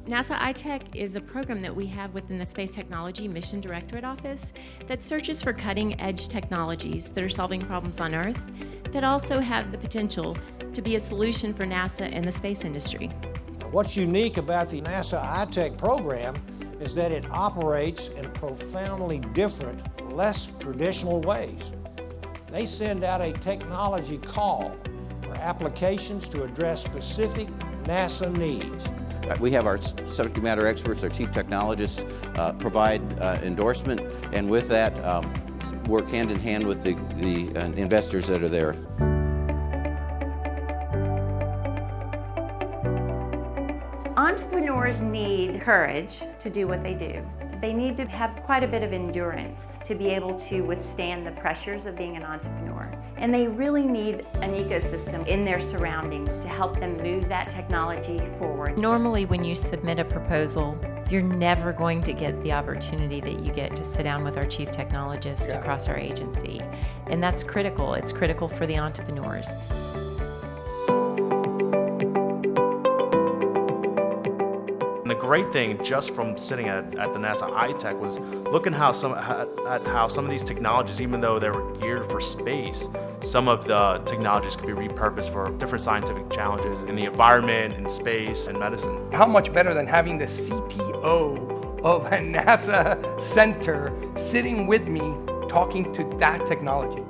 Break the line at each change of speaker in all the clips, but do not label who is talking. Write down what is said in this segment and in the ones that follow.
NASA iTech is a program that we have within the Space Technology Mission Directorate Office that searches for cutting-edge technologies that are solving problems on Earth that also have the potential to be a solution for NASA and the space industry.
What's unique about the NASA iTech program is that it operates in profoundly different, less traditional ways. They send out a technology call for applications to address specific NASA needs.
We have our subject matter experts, our chief technologists, provide endorsement, and with that, work hand in hand with the investors that are there.
Entrepreneurs need courage to do what they do. They need to have quite a bit of endurance to be able to withstand the pressures of being an entrepreneur. And they really need an ecosystem in their surroundings to help them move that technology forward.
Normally when you submit a proposal, you're never going to get the opportunity that you get to sit down with our chief technologist across our agency. And that's critical. It's critical for the entrepreneurs.
And the great thing just from sitting at the NASA iTech was looking at how some of these technologies, even though they were geared for space, some of the technologies could be repurposed for different scientific challenges in the environment, in space, and medicine.
How much better than having the CTO of a NASA center sitting with me talking to that technology?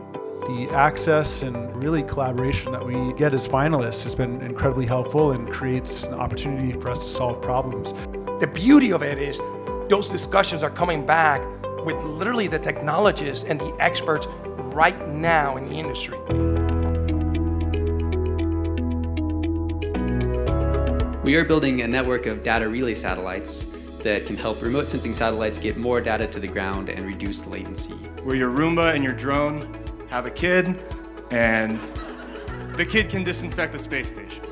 The access and really collaboration that we get as finalists has been incredibly helpful and creates an opportunity for us to solve problems.
The beauty of it is those discussions are coming back with literally the technologists and the experts right now in the industry.
We are building a network of data relay satellites that can help remote sensing satellites get more data to the ground and reduce latency.
Where your Roomba and your drone have a kid, and the kid can disinfect the space station.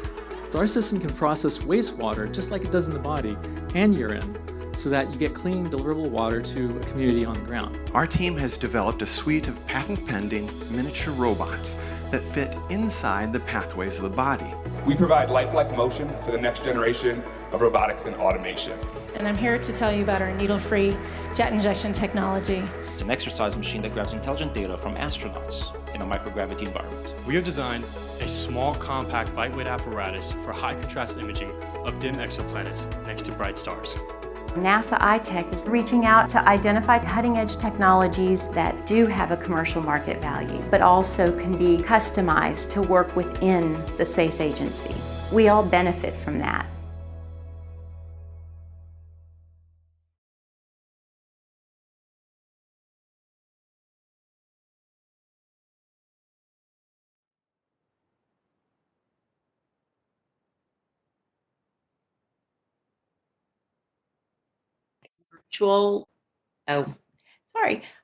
Our system can process wastewater just like it does in the body and urine, so that you get clean, deliverable water to a community on the ground.
Our team has developed a suite of patent-pending miniature robots that fit inside the pathways of the body.
We provide lifelike motion for the next generation of robotics and automation.
And I'm here to tell you about our needle-free jet injection technology.
It's an exercise machine that grabs intelligent data from astronauts in a microgravity environment.
We have designed a small, compact, lightweight apparatus for high-contrast imaging of dim exoplanets next to bright stars.
NASA iTech is reaching out to identify cutting-edge technologies that do have a commercial market value, but also can be customized to work within the space agency. We all benefit from that.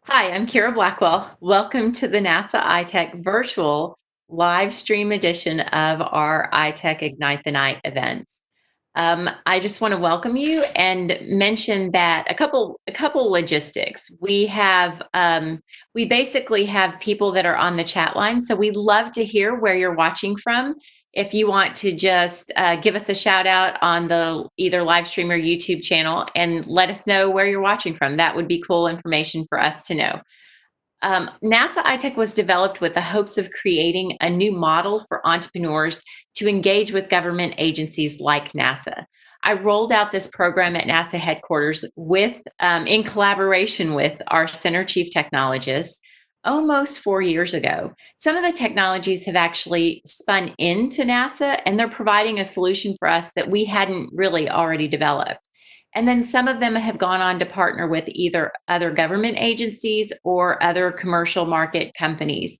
Hi, I'm Kira Blackwell. Welcome to the NASA iTech virtual live stream edition of our iTech Ignite the Night events. I just want to welcome you and mention that a couple logistics. We basically have people that are on the chat line, so we'd love to hear where you're watching from. If you want to just give us a shout out on the either live stream or YouTube channel and let us know where you're watching from, that would be cool information for us to know. NASA iTech was developed with the hopes of creating a new model for entrepreneurs to engage with government agencies like NASA. I rolled out this program at NASA headquarters in collaboration with our center chief technologist almost 4 years ago. Some of the technologies have actually spun into NASA, and they're providing a solution for us that we hadn't really already developed. And then some of them have gone on to partner with either other government agencies or other commercial market companies,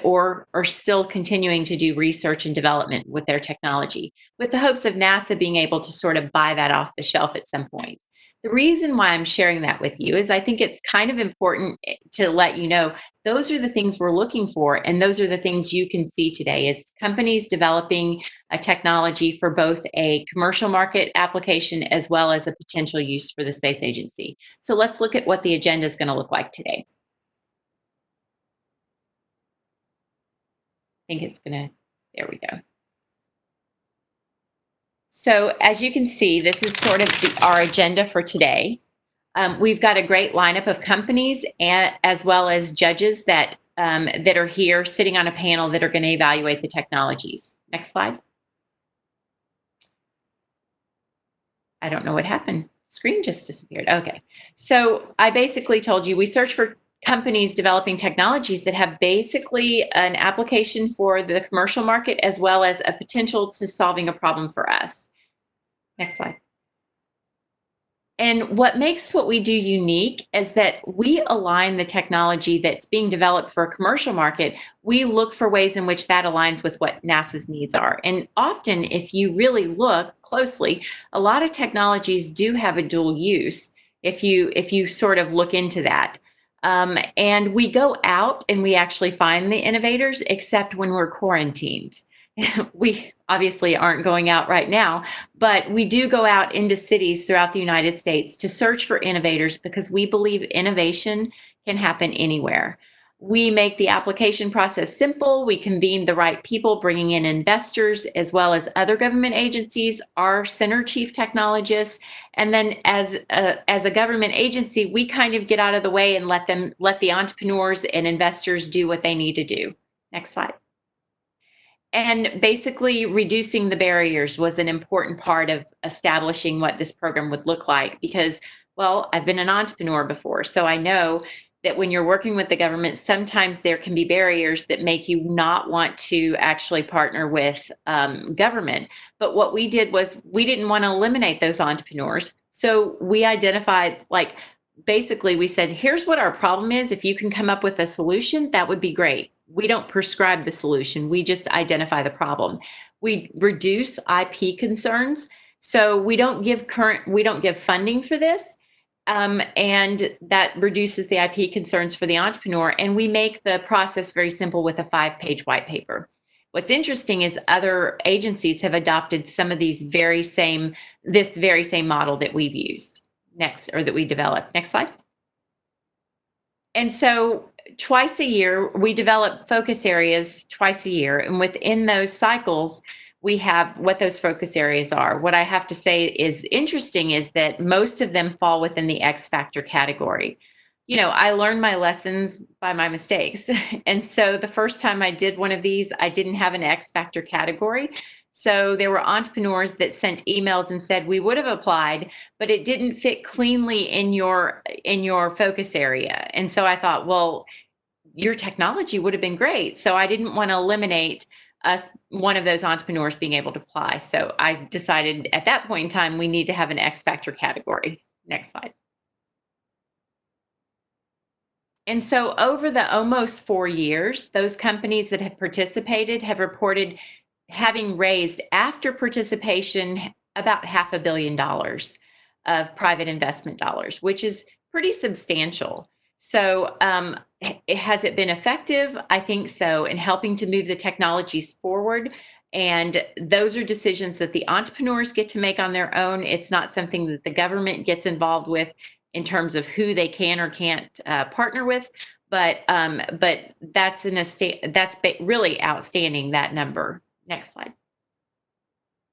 or are still continuing to do research and development with their technology, with the hopes of NASA being able to sort of buy that off the shelf at some point. The reason why I'm sharing that with you is I think it's kind of important to let you know those are the things we're looking for, and those are the things you can see today is companies developing a technology for both a commercial market application as well as a potential use for the space agency. So let's look at what the agenda is going to look like today. I think it's going to, there we go. So as you can see, this is sort of our agenda for today. We've got a great lineup of companies and as well as judges that are here sitting on a panel that are going to evaluate the technologies. Next slide. I don't know what happened. Screen just disappeared. Okay. So I basically told you we search for companies developing technologies that have basically an application for the commercial market as well as a potential to solving a problem for us. Next slide. And what makes what we do unique is that we align the technology that's being developed for a commercial market. We look for ways in which that aligns with what NASA's needs are. And often, if you really look closely, a lot of technologies do have a dual use if you sort of look into that. And we go out and we actually find the innovators, except when we're quarantined. We obviously aren't going out right now, but we do go out into cities throughout the United States to search for innovators because we believe innovation can happen anywhere. We make the application process simple. We convene the right people, bringing in investors as well as other government agencies, our center chief technologists, and then as a government agency, we kind of get out of the way and let the entrepreneurs and investors do what they need to do. Next slide. And basically reducing the barriers was an important part of establishing what this program would look like because, well, I've been an entrepreneur before, so I know that when you're working with the government, sometimes there can be barriers that make you not want to actually partner with government. But what we did was we didn't want to eliminate those entrepreneurs. So we identified, like, basically we said, here's what our problem is. If you can come up with a solution, that would be great. We don't prescribe the solution. We just identify the problem. We reduce IP concerns. So we don't give funding for this. And that reduces the IP concerns for the entrepreneur. And we make the process very simple with a 5-page white paper. What's interesting is other agencies have adopted some of this very same model that we've used that we developed. Next slide. And so twice a year, we develop focus areas twice a year. And within those cycles, we have what those focus areas are. What I have to say is interesting is that most of them fall within the X factor category. You know, I learned my lessons by my mistakes. And so the first time I did one of these, I didn't have an X factor category. So there were entrepreneurs that sent emails and said, we would have applied, but it didn't fit cleanly in your focus area. And so I thought, well, your technology would have been great. So I didn't want to eliminate one of those entrepreneurs being able to apply. So I decided at that point in time, we need to have an X factor category. Next slide. And so over the almost 4 years, those companies that have participated have reported having raised after participation about $500 million of private investment dollars, which is pretty substantial. So has it been effective? I think so, in helping to move the technologies forward. And those are decisions that the entrepreneurs get to make on their own. It's not something that the government gets involved with in terms of who they can or can't partner with. But that's really outstanding, that number. Next slide.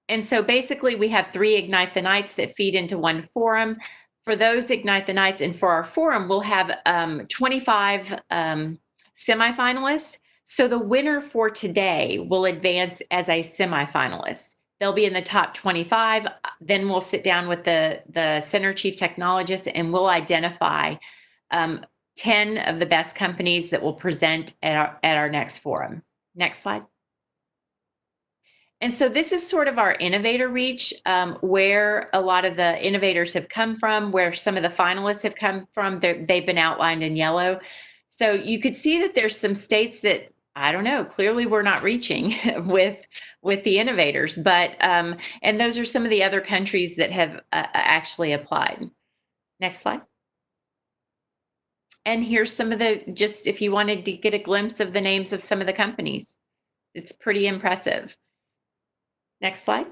And so basically we have 3 Ignite the Nights that feed into one forum. For those Ignite the Nights and for our forum, we'll have 25 semifinalists. So the winner for today will advance as a semifinalist. They'll be in the top 25. Then we'll sit down with the center chief technologist and we'll identify 10 of the best companies that will present at our next forum. Next slide. And so this is sort of our innovator reach, where a lot of the innovators have come from, where some of the finalists have come from. They've been outlined in yellow. So you could see that there's some states that, I don't know, clearly we're not reaching with the innovators, but and those are some of the other countries that have actually applied. Next slide. And here's some of just if you wanted to get a glimpse of the names of some of the companies. It's pretty impressive. Next slide.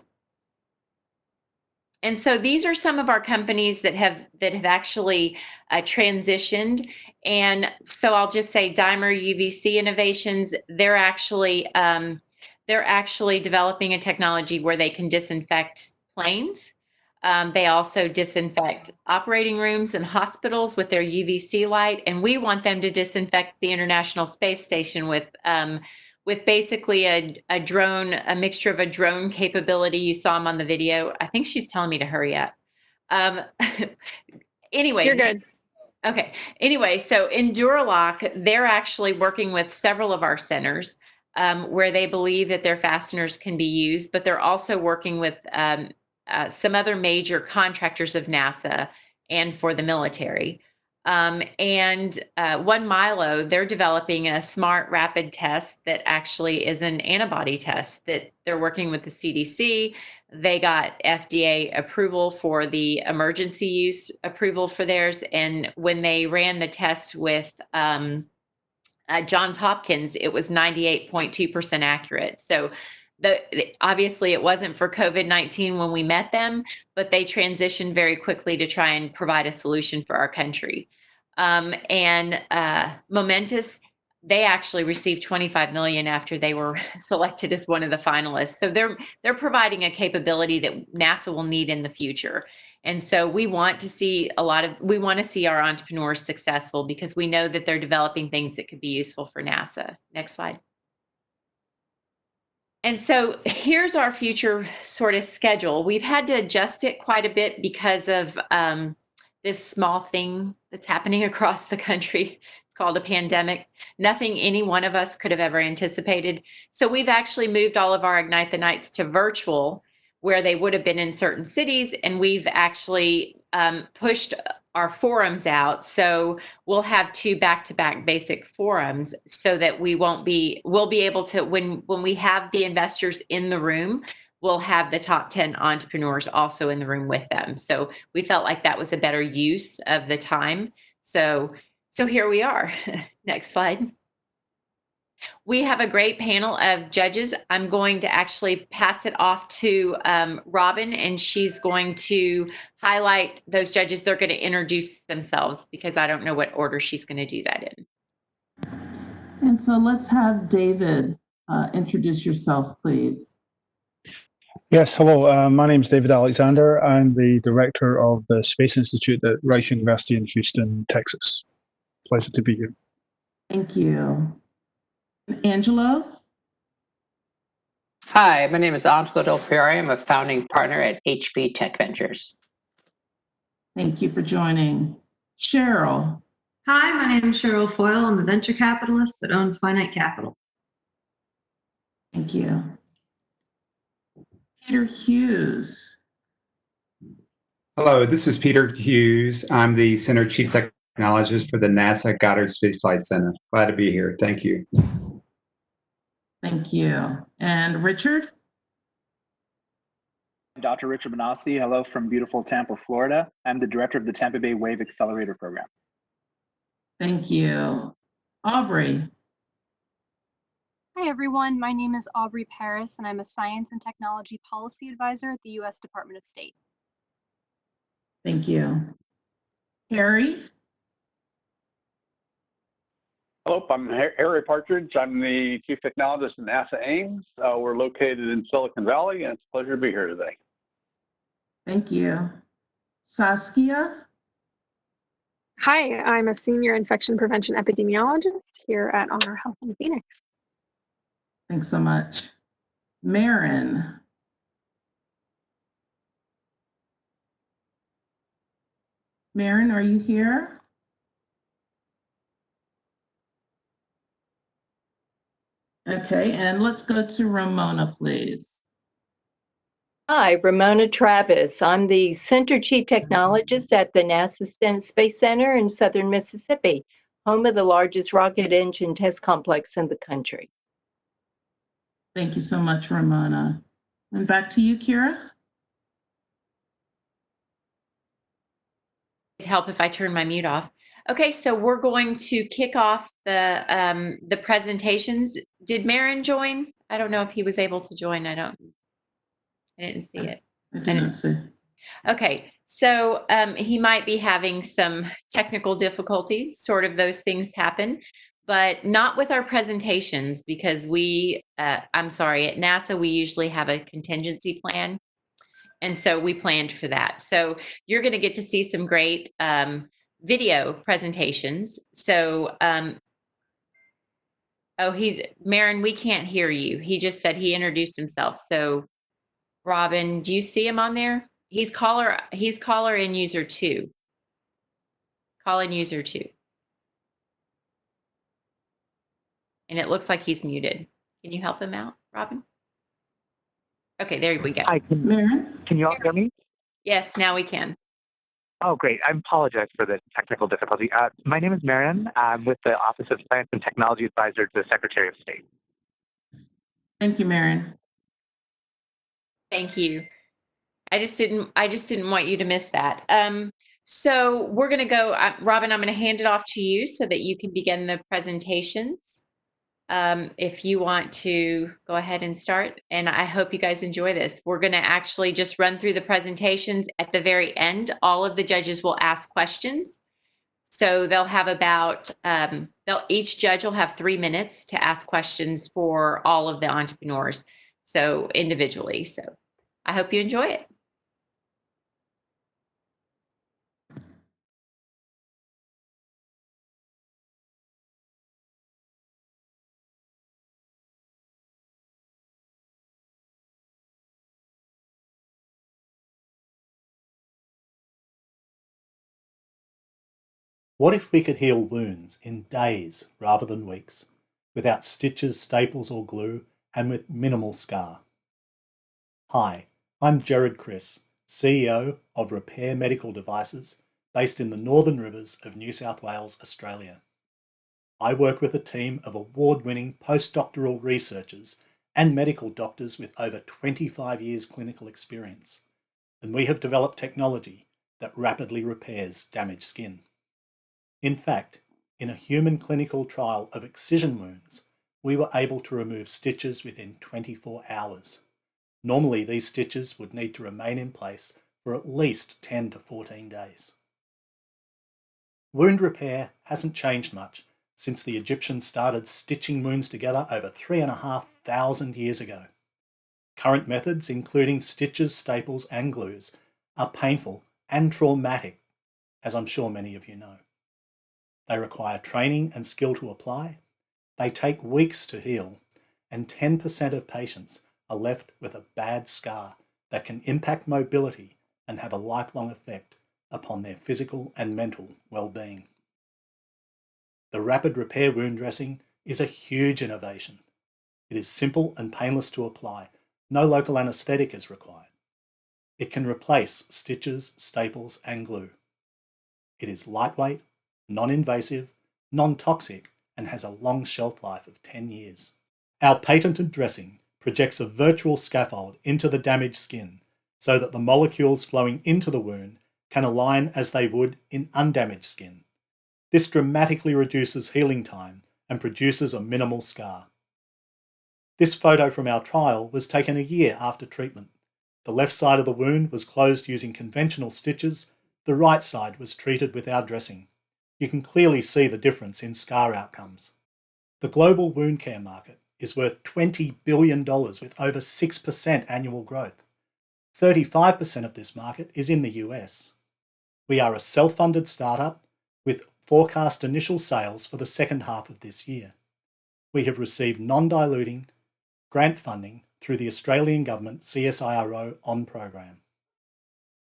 And so these are some of our companies that have actually transitioned. And so I'll just say Dimer UVC Innovations, they're actually developing a technology where they can disinfect planes. They also disinfect operating rooms and hospitals with their UVC light, and we want them to disinfect the International Space Station with basically a drone, a mixture of a drone capability. You saw them on the video. I think she's telling me to hurry up. Anyway,
You're good.
Okay. Anyway, so in Duralock, they're actually working with several of our centers where they believe that their fasteners can be used, but they're also working with some other major contractors of NASA and for the military. And One Milo, they're developing a smart rapid test that actually is an antibody test that they're working with the CDC. They got FDA approval for the emergency use approval for theirs. And when they ran the test with Johns Hopkins, it was 98.2% accurate. So obviously it wasn't for COVID-19 when we met them, but they transitioned very quickly to try and provide a solution for our country. Momentous, they actually received $25 million after they were selected as one of the finalists. So they're providing a capability that NASA will need in the future. And so we want to see our entrepreneurs successful because we know that they're developing things that could be useful for NASA. Next slide. And so here's our future sort of schedule. We've had to adjust it quite a bit because of this small thing that's happening across the country. It's called a pandemic. Nothing any one of us could have ever anticipated. So we've actually moved all of our Ignite the Nights to virtual, where they would have been in certain cities, and we've actually pushed our forums out. So we'll have 2 back-to-back basic forums so that we'll be able to, when we have the investors in the room, we'll have the top 10 entrepreneurs also in the room with them. So we felt like that was a better use of the time. So here we are. Next slide. We have a great panel of judges. I'm going to actually pass it off to Robin, and she's going to highlight those judges. They're going to introduce themselves because I don't know what order she's going to do that in.
And so let's have David introduce yourself, please.
Yes, hello. My name is David Alexander. I'm the director of the Space Institute at Rice University in Houston, Texas. Pleasure to be here.
Thank you. Angelo?
Hi, my name is Angelo Del Fiore. I'm a founding partner at HP Tech Ventures.
Thank you for joining. Cheryl?
Hi, my name is Cheryl Foyle. I'm a venture capitalist that owns Finite Capital.
Thank you. Peter Hughes.
Hello, this is Peter Hughes. I'm the Center Chief Technologist for the NASA Goddard Space Flight Center. Glad to be here. Thank you.
Thank you. And Richard?
Dr. Richard Benassi. Hello from beautiful Tampa, Florida. I'm the director of the Tampa Bay Wave Accelerator Program.
Thank you. Aubrey?
Hi, everyone. My name is Aubrey Paris, and I'm a Science and Technology Policy Advisor at the U.S. Department of State.
Thank you. Harry?
Hello, I'm Harry Partridge. I'm the Chief Technologist at NASA Ames. We're located in Silicon Valley, and it's a pleasure to be here today.
Thank you. Saskia?
Hi, I'm a senior infection prevention epidemiologist here at Honor Health in Phoenix.
Thanks so much. Marin? Marin, are you here? Okay, and let's go to Ramona, please.
Hi, Ramona Travis. I'm the Center Chief Technologist at the NASA Space Center in Southern Mississippi, home of the largest rocket engine test complex in the country.
Thank you so much, Ramona. And back to you, Kira.
It'd help if I turn my mute off. Okay, so we're going to kick off the presentations. Did Marin join? I don't know if he was able to join. I didn't see it.
I didn't see.
Okay, so he might be having some technical difficulties. Sort of those things happen, but not with our presentations because I'm sorry, at NASA we usually have a contingency plan. And so we planned for that. So you're going to get to see some great video presentations. So, Marin, we can't hear you. He just said he introduced himself. So Robin, do you see him on there? He's caller in user 2. Call in user 2. And it looks like he's muted. Can you help him out, Robin? Okay, there we go.
Hi, can you all hear me?
Yes, now we can.
Oh, great. I apologize for the technical difficulty. My name is Marion. I'm with the Office of Science and Technology Advisor to the Secretary of State.
Thank you, Marion.
Thank you. I just didn't want you to miss that. So we're going to go, Robin, I'm going to hand it off to you so that you can begin the presentations. If you want to go ahead and start, and I hope you guys enjoy this. We're going to actually just run through the presentations. At the very end, all of the judges will ask questions. So they'll have about, each judge will have 3 minutes to ask questions for all of the entrepreneurs, so individually. So I hope you enjoy it.
What if we could heal wounds in days rather than weeks, without stitches, staples or glue, and with minimal scar? Hi, I'm Jared Chris, CEO of Rapair Medical Devices, based in the Northern Rivers of New South Wales, Australia. I work with a team of award-winning postdoctoral researchers and medical doctors with over 25 years clinical experience, and we have developed technology that rapidly repairs damaged skin. In fact, in a human clinical trial of excision wounds, we were able to remove stitches within 24 hours. Normally, these stitches would need to remain in place for at least 10 to 14 days. Wound repair hasn't changed much since the Egyptians started stitching wounds together over 3,500 years ago. Current methods, including stitches, staples, and glues, are painful and traumatic, as I'm sure many of you know. They require training and skill to apply, they take weeks to heal, and 10% of patients are left with a bad scar that can impact mobility and have a lifelong effect upon their physical and mental well-being. The rapid repair wound dressing is a huge innovation. It is simple and painless to apply. No local anaesthetic is required. It can replace stitches, staples, and glue. It is lightweight, non-invasive, non-toxic, and has a long shelf life of 10 years. Our patented dressing projects a virtual scaffold into the damaged skin so that the molecules flowing into the wound can align as they would in undamaged skin. This dramatically reduces healing time and produces a minimal scar. This photo from our trial was taken a year after treatment. The left side of the wound was closed using conventional stitches. The right side was treated with our dressing. You can clearly see the difference in scar outcomes. The global wound care market is worth $20 billion with over 6% annual growth. 35% of this market is in the US. We are a self-funded startup with forecast initial sales for the second half of this year. We have received non-diluting grant funding through the Australian Government CSIRO ON program.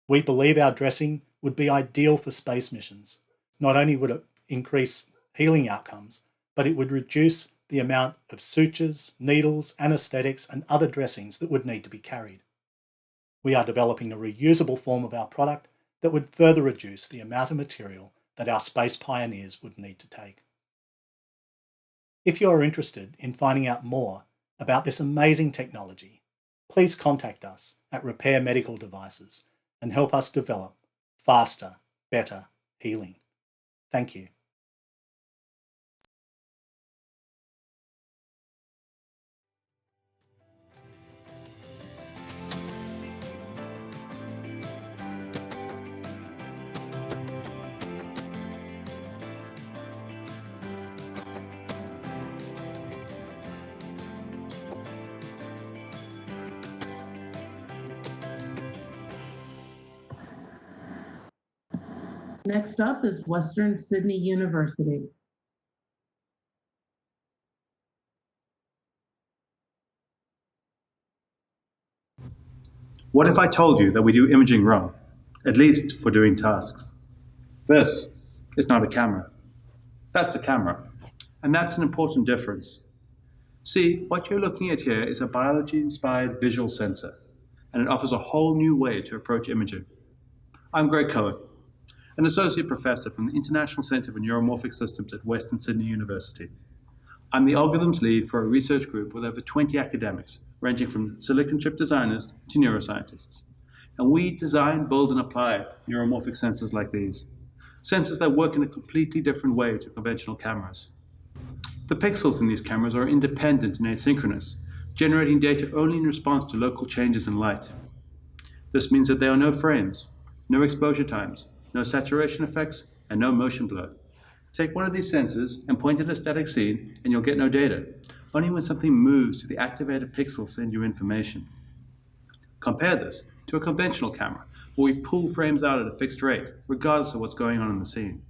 We believe our dressing would be ideal for space missions. Not only would it increase healing outcomes, but it would reduce the amount of sutures, needles, anaesthetics, and other dressings that would need to be carried. We are developing a reusable form of our product that would further reduce the amount of material that our space pioneers would need to take. If you are interested in finding out more about this amazing technology, please contact us at Rapair Medical Devices and help us develop faster, better healing. Thank you.
Next up is Western Sydney University.
What if I told you that we do imaging wrong, at least for doing tasks? This is not a camera. That's a camera, and that's an important difference. See, what you're looking at here is a biology-inspired visual sensor, and it offers a whole new way to approach imaging. I'm Greg Cohen, an associate professor from the International Center for Neuromorphic Systems at Western Sydney University. I'm the algorithms lead for a research group with over 20 academics, ranging from silicon chip designers to neuroscientists. And we design, build, and apply neuromorphic sensors like these. Sensors that work in a completely different way to conventional cameras. The pixels in these cameras are independent and asynchronous, generating data only in response to local changes in light. This means that there are no frames, no exposure times, no saturation effects, and no motion blur. Take one of these sensors and point at a static scene, and you'll get no data. Only when something moves do the activated pixels send you information. Compare this to a conventional camera, where we pull frames out at a fixed rate, regardless of what's going on in the scene.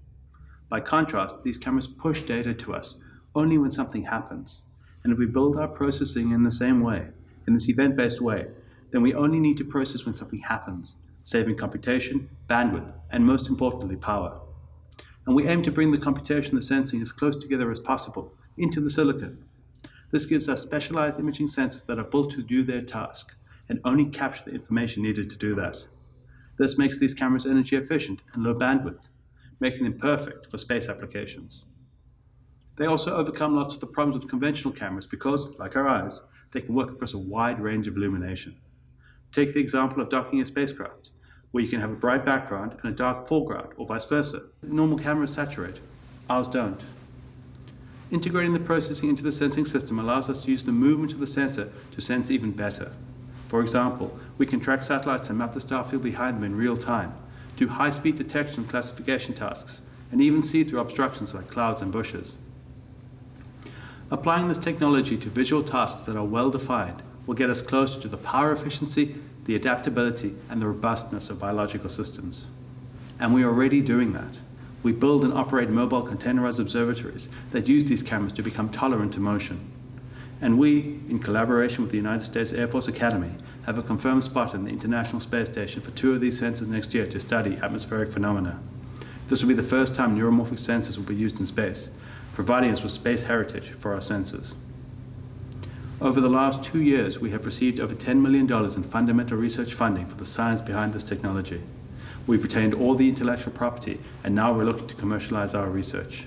By contrast, these cameras push data to us only when something happens. And if we build our processing in the same way, in this event-based way, then we only need to process when something happens, saving computation, bandwidth, and most importantly, power. And we aim to bring the computation and the sensing as close together as possible into the silicon. This gives us specialized imaging sensors that are built to do their task and only capture the information needed to do that. This makes these cameras energy efficient and low bandwidth, making them perfect for space applications. They also overcome lots of the problems with conventional cameras because, like our eyes, they can work across a wide range of illumination. Take the example of docking a spacecraft, where you can have a bright background and a dark foreground, or vice versa. Normal cameras saturate, ours don't. Integrating the processing into the sensing system allows us to use the movement of the sensor to sense even better. For example, we can track satellites and map the star field behind them in real time, do high-speed detection and classification tasks, and even see through obstructions like clouds and bushes. Applying this technology to visual tasks that are well-defined will get us closer to the power efficiency, the adaptability, and the robustness of biological systems. And we are already doing that. We build and operate mobile containerized observatories that use these cameras to become tolerant to motion. And we, in collaboration with the United States Air Force Academy, have a confirmed spot in the International Space Station for 2 of these sensors next year to study atmospheric phenomena. This will be the first time neuromorphic sensors will be used in space, providing us with space heritage for our sensors. Over the last 2 years, we have received over $10 million in fundamental research funding for the science behind this technology. We've retained all the intellectual property, and now we're looking to commercialize our research.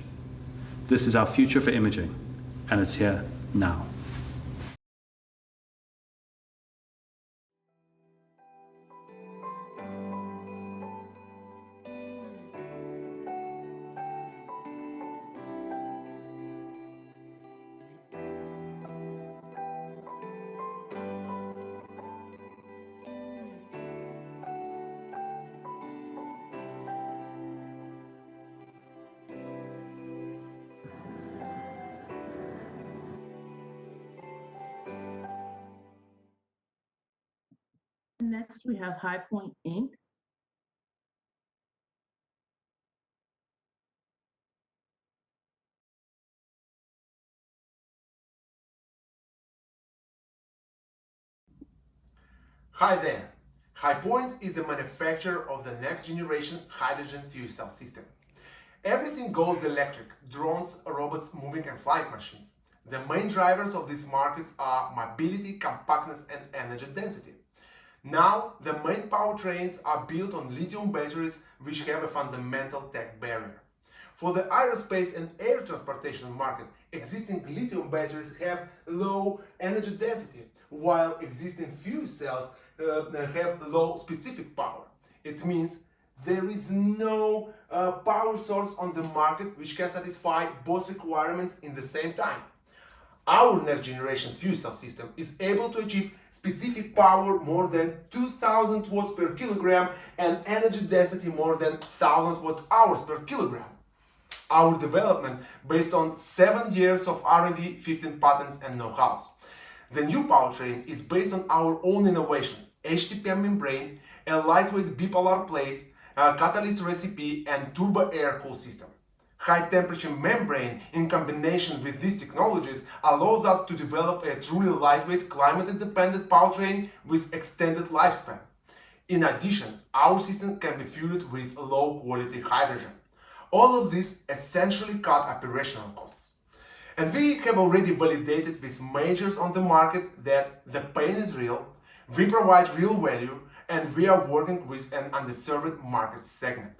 This is our future for imaging, and it's here now.
Next, we have HyPoint Inc.
Hi there. HyPoint is a manufacturer of the next generation hydrogen fuel cell system. Everything goes electric: drones, robots, moving and flying machines. The main drivers of these markets are mobility, compactness and energy density. Now, the main powertrains are built on lithium batteries, which have a fundamental tech barrier. For the aerospace and air transportation market, existing lithium batteries have low energy density, while existing fuel cells have low specific power. It means there is no power source on the market which can satisfy both requirements in the same time. Our next generation fuel cell system is able to achieve specific power more than 2000 watts per kilogram and energy density more than 1000 watt hours per kilogram. Our development based on 7 years of R&D, 15 patents and know-hows. The new powertrain is based on our own innovation: HTPM membrane, a lightweight bipolar plate, catalyst recipe, and turbo air cool system. High temperature membrane in combination with these technologies allows us to develop a truly lightweight, climate-independent powertrain with extended lifespan. In addition, our system can be fueled with low-quality hydrogen. All of this essentially cut operational costs. And we have already validated with majors on the market that the pain is real, we provide real value, and we are working with an underserved market segment.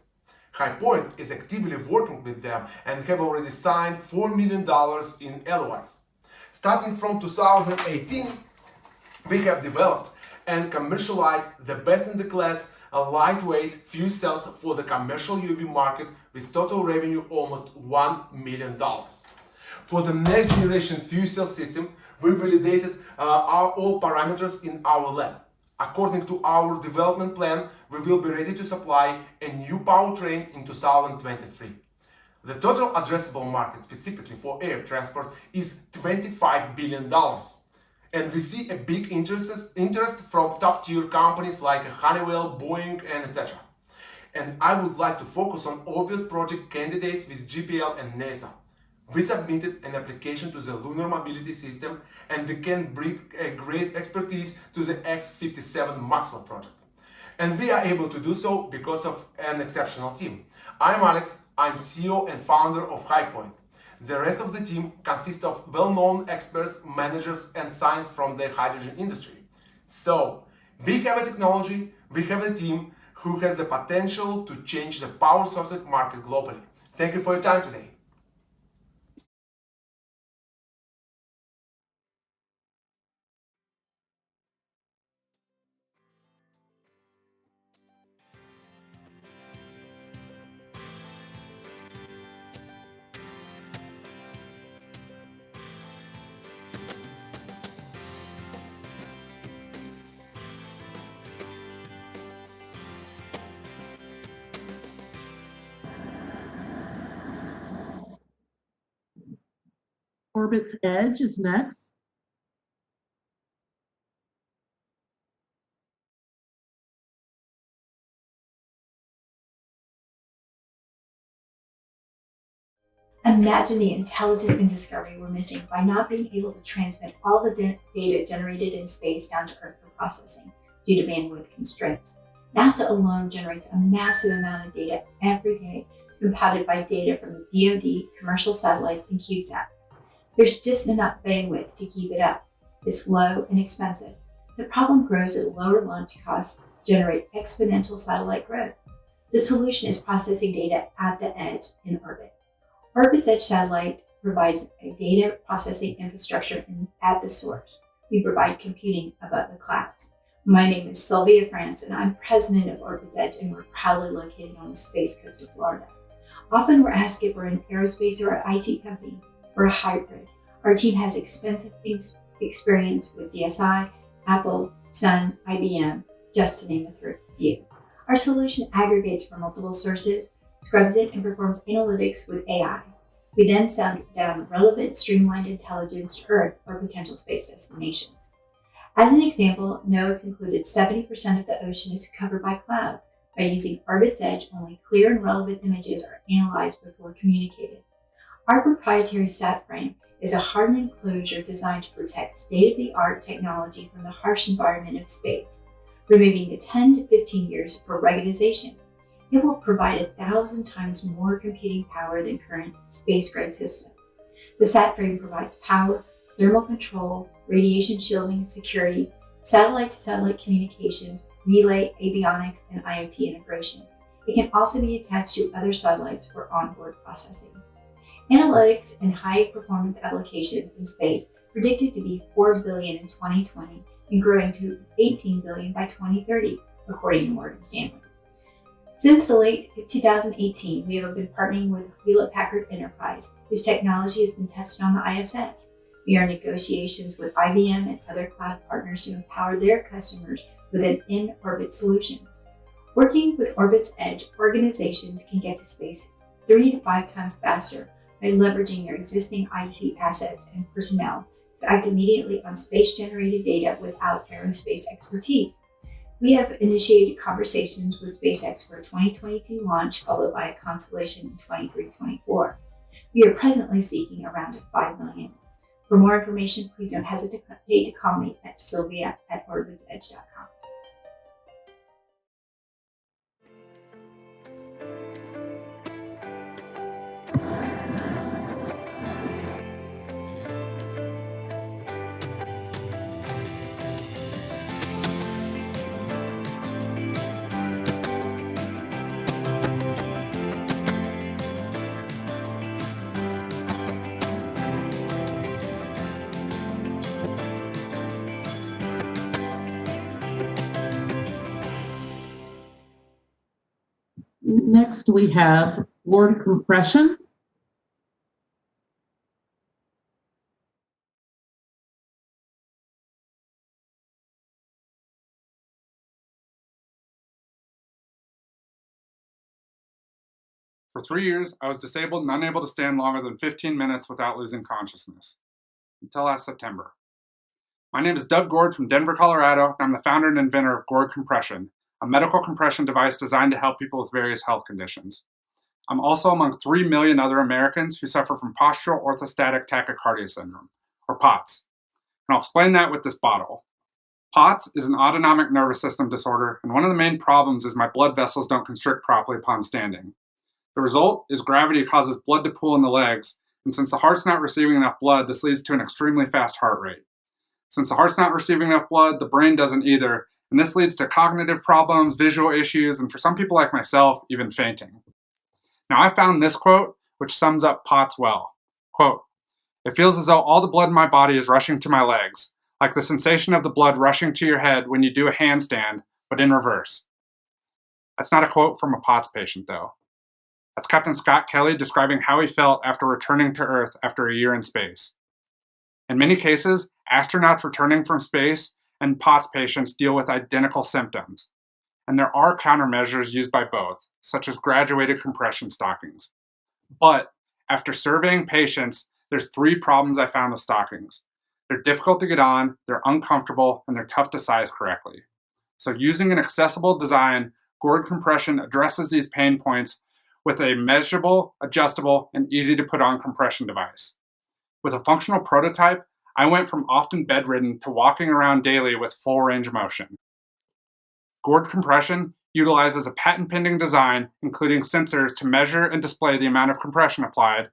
HyPoint is actively working with them and have already signed $4 million in LOIs. Starting from 2018, we have developed and commercialized the best-in-the-class lightweight fuel cells for the commercial UAV market with total revenue almost $1 million. For the next generation fuel cell system, we validated all parameters in our lab. According to our development plan, we will be ready to supply a new powertrain in 2023. The total addressable market specifically for air transport is $25 billion. And we see a big interest from top-tier companies like Honeywell, Boeing, and etc. And I would like to focus on obvious project candidates with GPL and NASA. We submitted an application to the Lunar Mobility System, and we can bring a great expertise to the X-57 Maxwell project. And we are able to do so because of an exceptional team. I'm Alex, I'm CEO and founder of HyPoint. The rest of the team consists of well-known experts, managers, and science from the hydrogen industry. So, we have a technology, we have a team who has the potential to change the power sources market globally. Thank you for your time today.
OrbitsEdge is next.
Imagine the intelligence discovery we're missing by not being able to transmit all the data generated in space down to Earth for processing due to bandwidth constraints. NASA alone generates a massive amount of data every day, compounded by data from the DoD, commercial satellites, and CubeSats. There's just enough bandwidth to keep it up. It's low and expensive. The problem grows as lower launch costs generate exponential satellite growth. The solution is processing data at the edge in orbit. OrbitsEdge satellite provides a data processing infrastructure at the source. We provide computing above the clouds. My name is Sylvia France, and I'm president of OrbitsEdge, and we're proudly located on the space coast of Florida. Often we're asked if we're an aerospace or an IT company. We're a hybrid. Our team has extensive experience with DSI, Apple, Sun, IBM, just to name a few. Our solution aggregates from multiple sources, scrubs it, and performs analytics with AI. We then send down relevant, streamlined intelligence to Earth or potential space destinations. As an example, NOAA concluded 70% of the ocean is covered by clouds. By using OrbitsEdge, only clear and relevant images are analyzed before communicated. Our proprietary sat frame is a hardened enclosure designed to protect state-of-the-art technology from the harsh environment of space, removing the 10 to 15 years for ruggedization. It will provide 1,000 times more computing power than current space-grade systems. The sat frame provides power, thermal control, radiation shielding, security, satellite-to-satellite communications, relay, avionics, and IoT integration. It can also be attached to other satellites for onboard processing. Analytics and high-performance applications in space predicted to be $4 billion in 2020 and growing to $18 billion by 2030, according to Morgan Stanley. Since the late 2018, we have been partnering with Hewlett-Packard Enterprise, whose technology has been tested on the ISS. We are in negotiations with IBM and other cloud partners to empower their customers with an in-orbit solution. Working with OrbitsEdge, organizations can get to space 3 to 5 times faster by leveraging their existing IT assets and personnel to act immediately on space-generated data without aerospace expertise. We have initiated conversations with SpaceX for a 2022 launch, followed by a constellation in 23-24. We are presently seeking a round of $5 million. For more information, please don't hesitate to call me at sylvia@OrbitsEdge.com.
Next, we have Gord compression.
For 3 years, I was disabled and unable to stand longer than 15 minutes without losing consciousness, until last September. My name is Doug Gord from Denver, Colorado, and I'm the founder and inventor of Gord Compression, a medical compression device designed to help people with various health conditions. I'm also among 3 million other Americans who suffer from postural orthostatic tachycardia syndrome, or POTS. And I'll explain that with this bottle. POTS is an autonomic nervous system disorder, and one of the main problems is my blood vessels don't constrict properly upon standing. The result is gravity causes blood to pool in the legs, and since the heart's not receiving enough blood, this leads to an extremely fast heart rate. Since the heart's not receiving enough blood, the brain doesn't either, and this leads to cognitive problems, visual issues, and for some people like myself, even fainting. Now I found this quote, which sums up POTS well. Quote, "It feels as though all the blood in my body is rushing to my legs, like the sensation of the blood rushing to your head when you do a handstand, but in reverse." That's not a quote from a POTS patient, though. That's Captain Scott Kelly describing how he felt after returning to Earth after a year in space. In many cases, astronauts returning from space and POTS patients deal with identical symptoms. And there are countermeasures used by both, such as graduated compression stockings. But after surveying patients, there's 3 problems I found with stockings. They're difficult to get on, they're uncomfortable, and they're tough to size correctly. So using an accessible design, Gord Compression addresses these pain points with a measurable, adjustable, and easy to put on compression device. With a functional prototype, I went from often bedridden to walking around daily with full range of motion. Gord Compression utilizes a patent-pending design, including sensors to measure and display the amount of compression applied,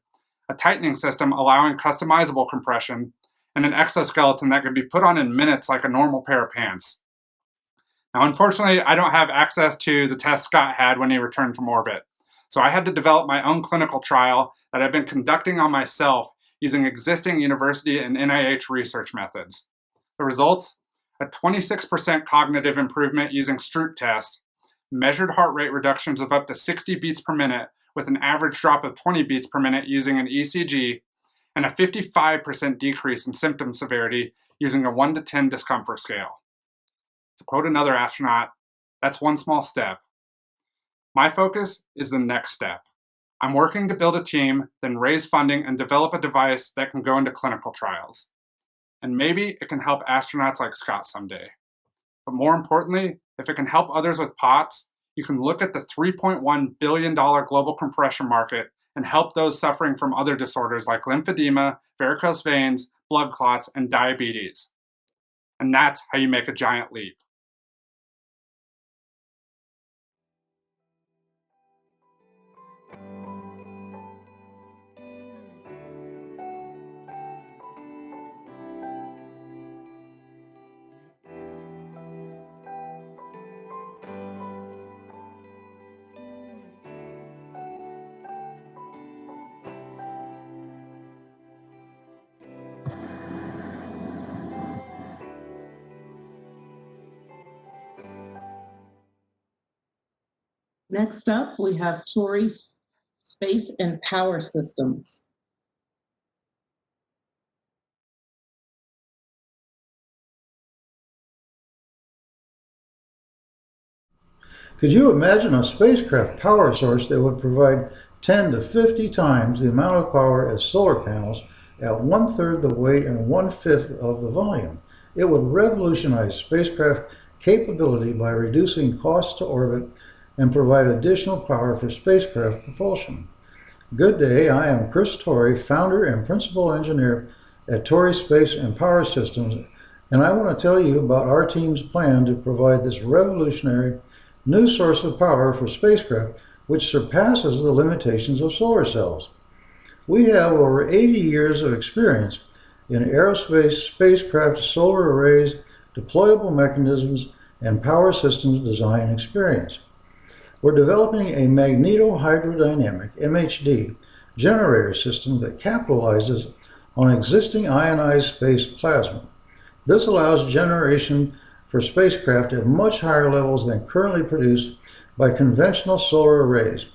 a tightening system allowing customizable compression, and an exoskeleton that can be put on in minutes like a normal pair of pants. Now, unfortunately, I don't have access to the test Scott had when he returned from orbit. So I had to develop my own clinical trial that I've been conducting on myself using existing university and NIH research methods. The results? A 26% cognitive improvement using Stroop test, measured heart rate reductions of up to 60 beats per minute with an average drop of 20 beats per minute using an ECG, and a 55% decrease in symptom severity using a 1 to 10 discomfort scale. To quote another astronaut, that's one small step. My focus is the next step. I'm working to build a team, then raise funding and develop a device that can go into clinical trials. And maybe it can help astronauts like Scott someday. But more importantly, if it can help others with POTS, you can look at the $3.1 billion global compression market and help those suffering from other disorders like lymphedema, varicose veins, blood clots, and diabetes. And that's how you make a giant leap.
Next up, we have Torre Space and Power Systems.
Could you imagine a spacecraft power source that would provide 10 to 50 times the amount of power as solar panels at 1/3 the weight and 1/5 of the volume? It would revolutionize spacecraft capability by reducing costs to orbit and provide additional power for spacecraft propulsion. Good day, I am Chris Torre, founder and principal engineer at Torre Space and Power Systems, and I want to tell you about our team's plan to provide this revolutionary new source of power for spacecraft which surpasses the limitations of solar cells. We have over 80 years of experience in aerospace, spacecraft, solar arrays, deployable mechanisms, and power systems design experience. We're developing a magnetohydrodynamic MHD generator system that capitalizes on existing ionized space plasma. This allows generation for spacecraft at much higher levels than currently produced by conventional solar arrays.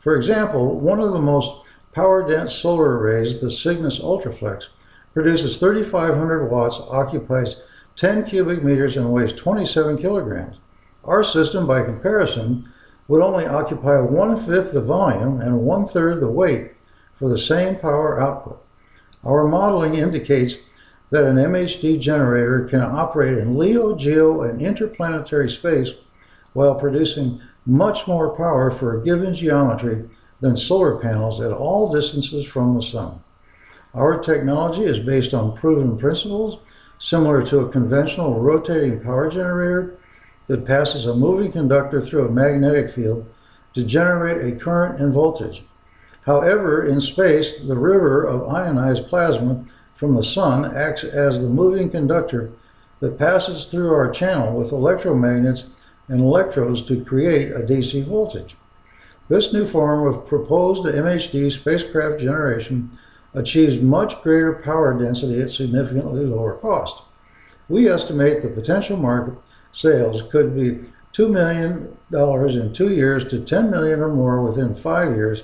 For example, one of the most power-dense solar arrays, the Cygnus Ultraflex, produces 3,500 watts, occupies 10 cubic meters, and weighs 27 kilograms. Our system, by comparison, would only occupy 1/5 the volume and 1/3 the weight for the same power output. Our modeling indicates that an MHD generator can operate in LEO, GEO, and interplanetary space while producing much more power for a given geometry than solar panels at all distances from the sun. Our technology is based on proven principles, similar to a conventional rotating power generator that passes a moving conductor through a magnetic field to generate a current and voltage. However, in space, the river of ionized plasma from the sun acts as the moving conductor that passes through our channel with electromagnets and electrodes to create a DC voltage. This new form of proposed MHD spacecraft generation achieves much greater power density at significantly lower cost. We estimate the potential market sales could be $2 million in 2 years to $10 million or more within 5 years,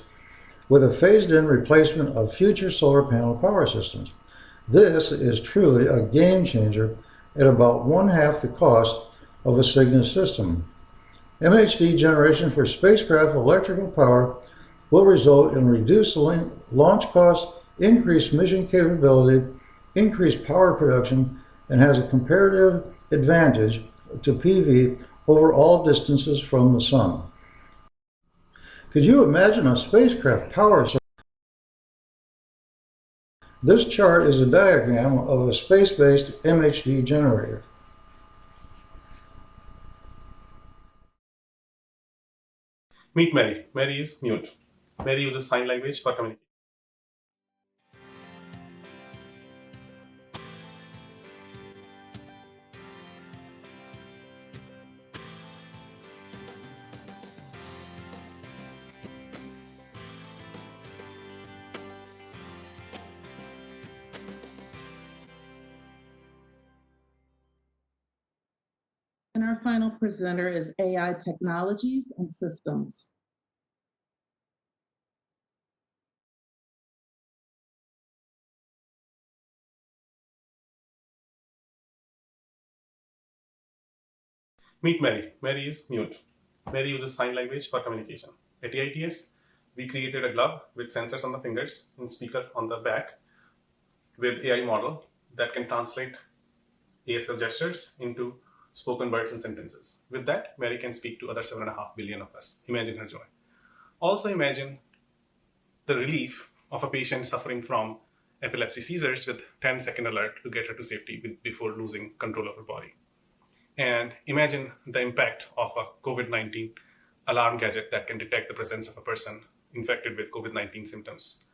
with a phased-in replacement of future solar panel power systems. This is truly a game changer at about 1/2 the cost of a Cygnus system. MHD generation for spacecraft electrical power will result in reduced launch costs, increased mission capability, increased power production, and has a comparative advantage to PV over all distances from the sun. Could you imagine a spacecraft power source? This chart is a diagram of a space-based MHD generator.
Meet Mary. Mary is mute. Mary uses sign language for communication.
And our final presenter is AI Technologies and Systems.
Meet Mary. Mary is mute. Mary uses sign language for communication. At ITS, we created a glove with sensors on the fingers and speaker on the back with AI model that can translate ASL gestures into spoken words and sentences. With that, Mary can speak to other 7.5 billion of us. Imagine her joy. Also imagine the relief of a patient suffering from epilepsy seizures with 10-second alert to get her to safety before losing control of her body. And imagine the impact of a COVID-19 alarm gadget that can detect the presence of a person infected with COVID-19 symptoms,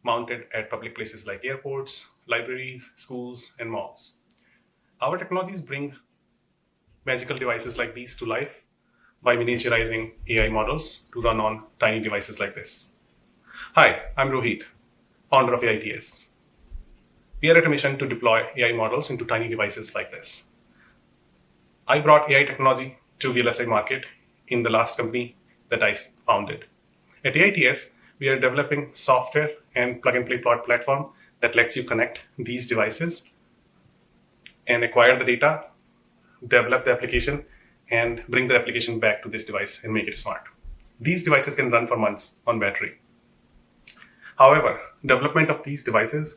mounted at public places like airports, libraries, schools, and malls. Our technologies bring magical devices like these to life by miniaturizing AI models to run on tiny devices like this. Hi, I'm Rohit, founder of ITS. We are at a mission to deploy AI models into tiny devices like this. I brought AI technology to VLSI market in the last company that I founded. At ITS, we are developing software and plug-and-play platform that lets you connect these devices and acquire the data, develop the application, and bring the application back to this device and make it smart. These devices can run for months on battery. However, development of these devices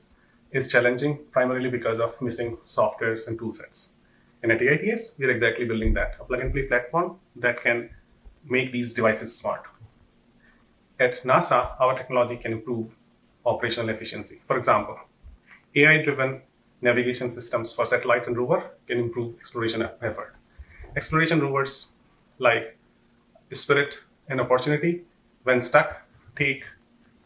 is challenging primarily because of missing softwares and tool sets. And at AITS, we're exactly building that, a plug-and-play platform that can make these devices smart. At NASA, our technology can improve operational efficiency. For example, AI-driven navigation systems for satellites and rover can improve exploration effort. Exploration rovers like Spirit and Opportunity, when stuck, take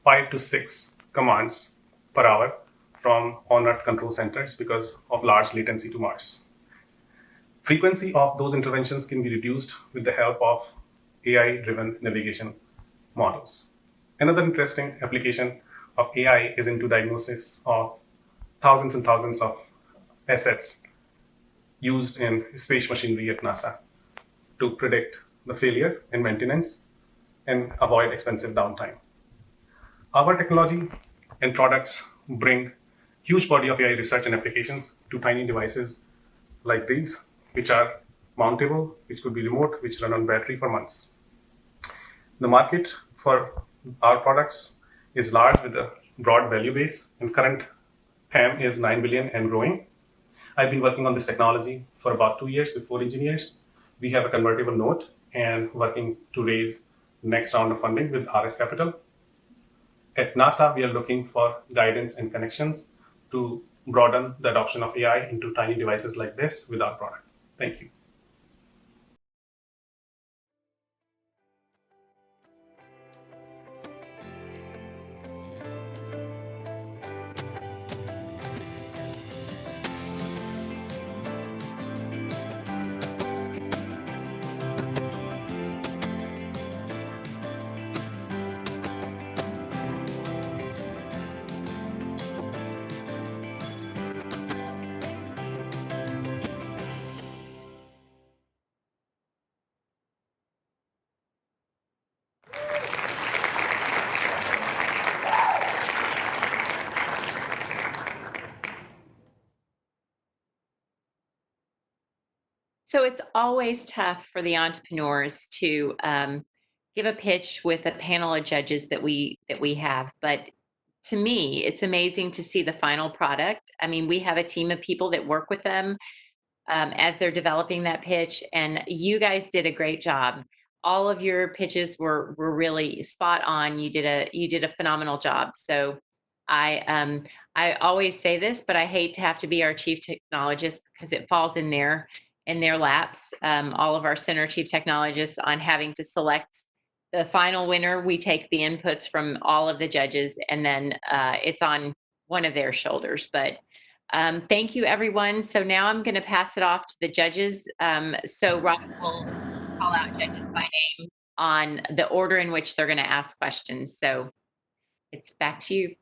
5 to 6 commands per hour from on-Earth control centers because of large latency to Mars. Frequency of those interventions can be reduced with the help of AI-driven navigation models. Another interesting application of AI is into diagnosis of thousands and thousands of assets used in space machinery at NASA to predict the failure and maintenance and avoid expensive downtime. Our technology and products bring huge body of AI research and applications to tiny devices like these, which are mountable, which could be remote, which run on battery for months. The market for our products is large with a broad value base, and current TAM is 9 billion and growing. I've been working on this technology for about 2 years with 4 engineers. We have a convertible note and working to raise the next round of funding with RS Capital. At NASA, we are looking for guidance and connections to broaden the adoption of AI into tiny devices like this with our product. Thank you.
So it's always tough for the entrepreneurs to give a pitch with a panel of judges that we have. But to me, it's amazing to see the final product. I mean, we have a team of people that work with them as they're developing that pitch, and you guys did a great job. All of your pitches were really spot on. You did a phenomenal job. So I always say this, but I hate to have to be our chief technologist because it falls in their laps. All of our center chief technologists on having to select the final winner. We take the inputs from all of the judges, and then it's on one of their shoulders. But thank you, everyone. So now I'm going to pass it off to the judges. So Robin will call out judges by name on the order in which they're going to ask questions. So it's back to you.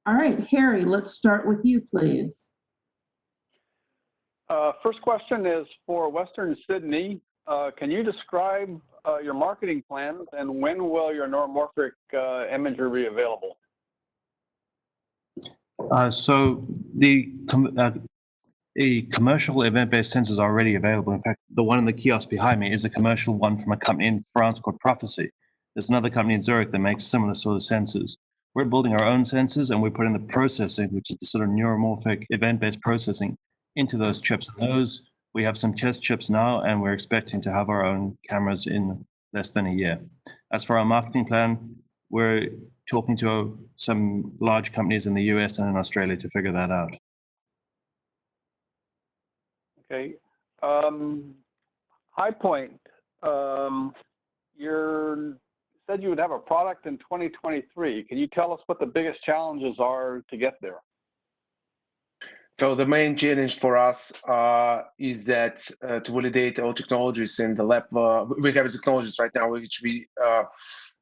All right, Harry, let's start with you, please.
First question is for Western Sydney. Can you describe your marketing plans and when will your neuromorphic imager be available?
So the commercial event-based sensors are already available. In fact, the one in the kiosk behind me is a commercial one from a company in France called Prophecy. There's another company in Zurich that makes similar sort of sensors. We're building our own sensors and we're putting the processing, which is the sort of neuromorphic event-based processing, into those chips. We have some test chips now, and we're expecting to have our own cameras in less than a year. As for our marketing plan, we're talking to some large companies in the US and in Australia to figure that out.
Okay. HyPoint, you said you would have a product in 2023. Can you tell us what the biggest challenges are to get there?
So the main challenge for us is that to validate our technologies in the lab. We have technologies right now which we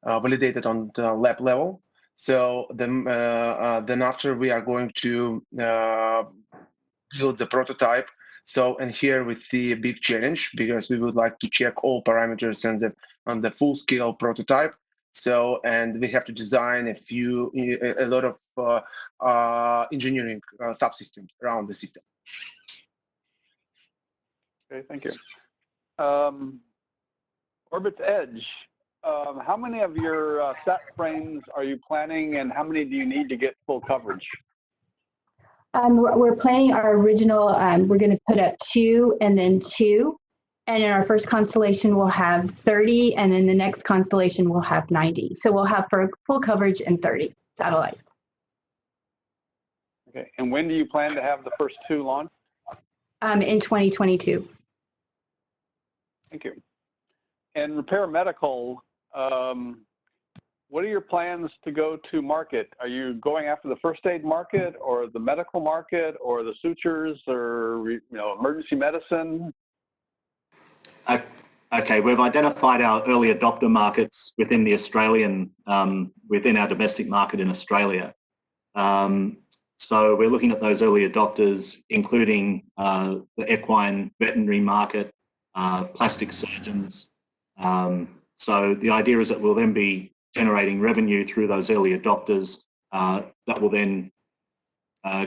validated on the lab level. So then after we are going to build the prototype. So and here we see a big challenge because we would like to check all parameters on the full scale prototype. So, and we have to design a lot of engineering subsystems around the system.
Okay, thank you. OrbitsEdge, how many of your sat frames are you planning and how many do you need to get full coverage?
We're planning our original, we're going to put up 2 and then 2. And in our first constellation, we'll have 30. And in the next constellation, we'll have 90. So we'll have full coverage in 30 satellites.
Okay. And when do you plan to have the first 2 launched?
In 2022.
Thank you. And Rapair Medical, what are your plans to go to market? Are you going after the first aid market or the medical market or the sutures or emergency medicine?
Okay, we've identified our early adopter markets within the Australian, within our domestic market in Australia. So we're looking at those early adopters, including the equine veterinary market, plastic surgeons. So the idea is that we'll then be generating revenue through those early adopters that will then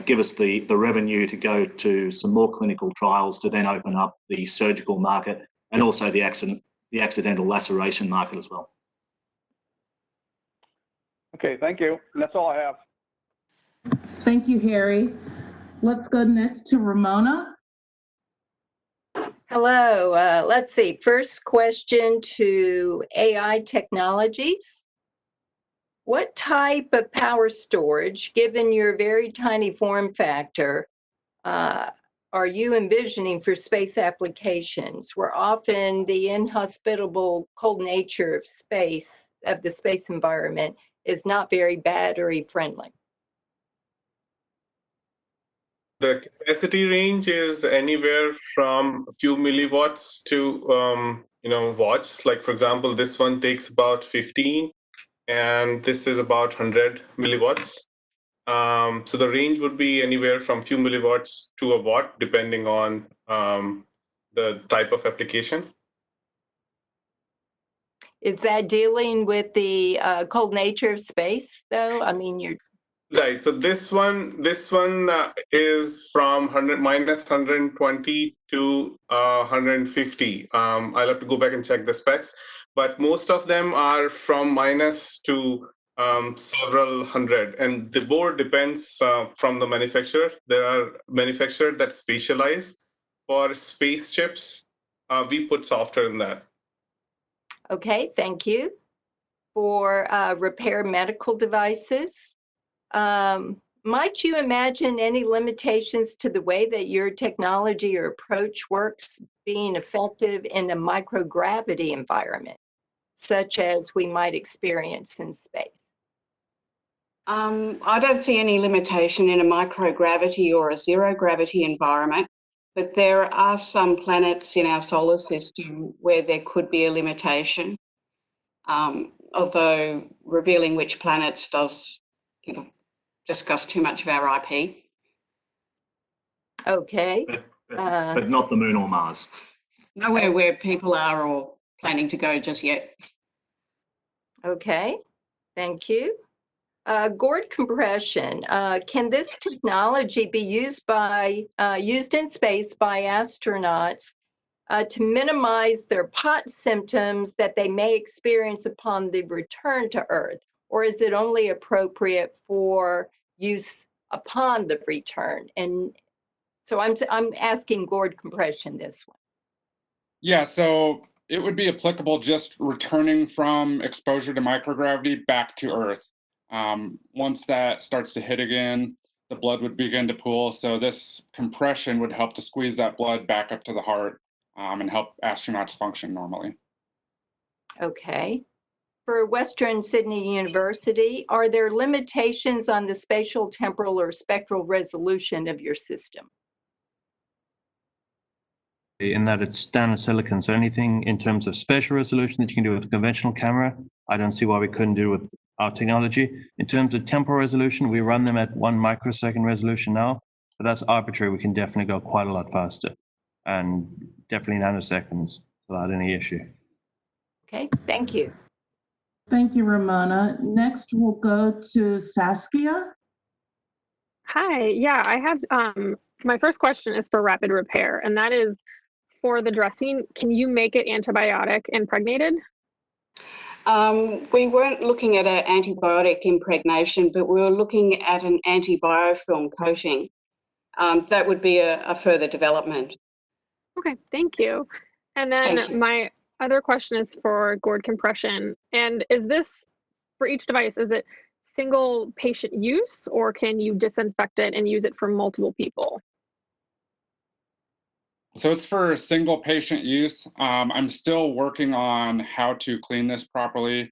give us the revenue to go to some more clinical trials to then open up the surgical market and also the accidental laceration market as well.
Okay, thank you. And that's all I have.
Thank you, Harry. Let's go next to Ramona.
Hello. Let's see. First question to AI Technologies. What type of power storage, given your very tiny form factor, are you envisioning for space applications, where often the inhospitable cold nature of space, of the space environment, is not very battery friendly?
The capacity range is anywhere from a few milliwatts to watts. Like for example, this one takes about 15, and this is about 100 milliwatts. So the range would be anywhere from a few milliwatts to a watt, depending on the type of application.
Is that dealing with the cold nature of space, though? I mean, you're
Right. So this one is from minus 120 to 150. I'll have to go back and check the specs, but most of them are from minus to several hundred, and the board depends from the manufacturer. There are manufacturers that specialize for space chips. We put software in that.
okay. Thank you. For Rapair medical devices, might you imagine any limitations to the way that your technology or approach works being effective in a microgravity environment, such as we might experience in space?
I don't see any limitation in a microgravity or a zero gravity environment, but there are some planets in our solar system where there could be a limitation, although revealing which planets does discuss too much of our IP.
Okay.
But not the moon or Mars.
Nowhere where people are or planning to go just yet.
Okay, thank you. Gord compression. Can this technology be used in space by astronauts to minimize their POT symptoms that they may experience upon the return to Earth? Or is it only appropriate for use upon the return? And so I'm asking Gord compression this one.
Yeah, so it would be applicable just returning from exposure to microgravity back to Earth. Once that starts to hit again, the blood would begin to pool. So this compression would help to squeeze that blood back up to the heart and help astronauts function normally.
Okay. For Western Sydney University, are there limitations on the spatial, temporal, or spectral resolution of your system?
In that it's standard silicon, so anything in terms of spatial resolution that you can do with a conventional camera, I don't see why we couldn't do it with our technology. In terms of temporal resolution, we run them at 1 microsecond resolution now, but that's arbitrary. We can definitely go quite a lot faster, and definitely nanoseconds without any issue.
Okay, thank you.
Thank you, Ramona. Next, we'll go to Saskia.
Hi, yeah, I have, my first question is for rapid repair, and that is for the dressing, can you make it antibiotic impregnated?
We weren't looking at an antibiotic impregnation, but we were looking at an antibiofilm coating. that would be a further development.
Okay, thank you. And then my other question is for Gord compression. And is this, for each device, is it single patient use, or can you disinfect it and use it for multiple people?
So it's for single patient use. I'm still working on how to clean this properly,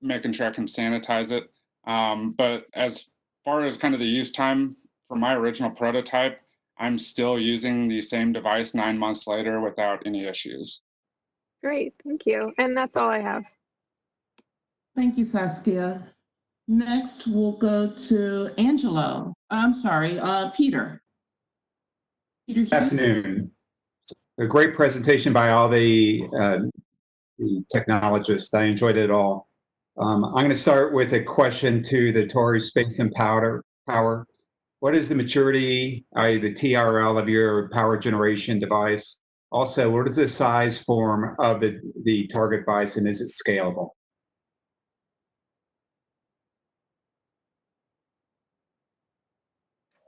making sure I can sanitize it. But as far as kind of the use time for my original prototype, I'm still using the same device 9 months later without any issues.
Great, thank you. And that's all I have.
Thank you, Saskia. Next, we'll go to Angelo. I'm sorry, Peter. Peter Hughes.
Good afternoon. A great presentation by all the technologists. I enjoyed it all. I'm going to start with a question to the Torre Space and Power. What is the maturity, the TRL of your power generation device? Also, what is the size form of the target device, and is it scalable?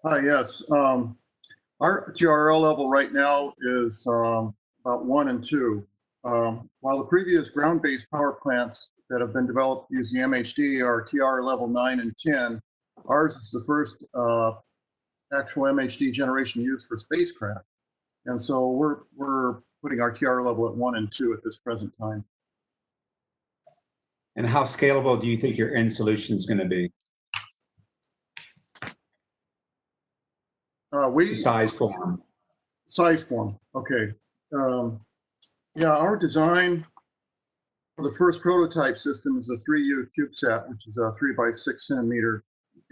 Hi, yes. Our TRL level right now is about 1 and 2. While the previous ground-based power plants that have been developed using MHD are TR level 9 and 10, ours is the first actual MHD generation used for spacecraft. And so we're putting our TR level at 1 and 2 at this present time.
And how scalable do you think your end solution is going to be? Size form.
Size form, okay. Yeah, our design for the first prototype system is a 3U CubeSat, which is a 3 by 6 centimeter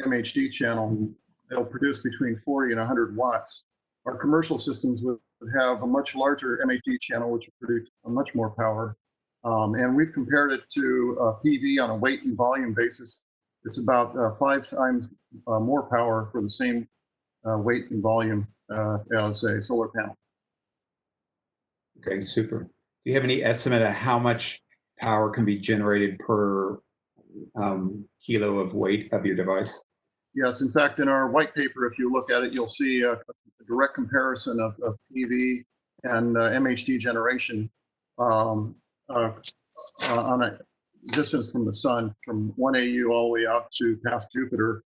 MHD channel. It'll produce between 40 and 100 watts. Our commercial systems would have a much larger MHD channel, which would produce much more power. And we've compared it to PV on a weight and volume basis. It's about 5 times more power for the same weight and volume as a solar panel.
Okay, super. Do you have any estimate of how much power can be generated per kilo of weight of your device?
Yes, in fact, in our white paper, if you look at it, you'll see a direct comparison of PV and MHD generation on a distance from the sun, from 1 AU all the way out to past Jupiter.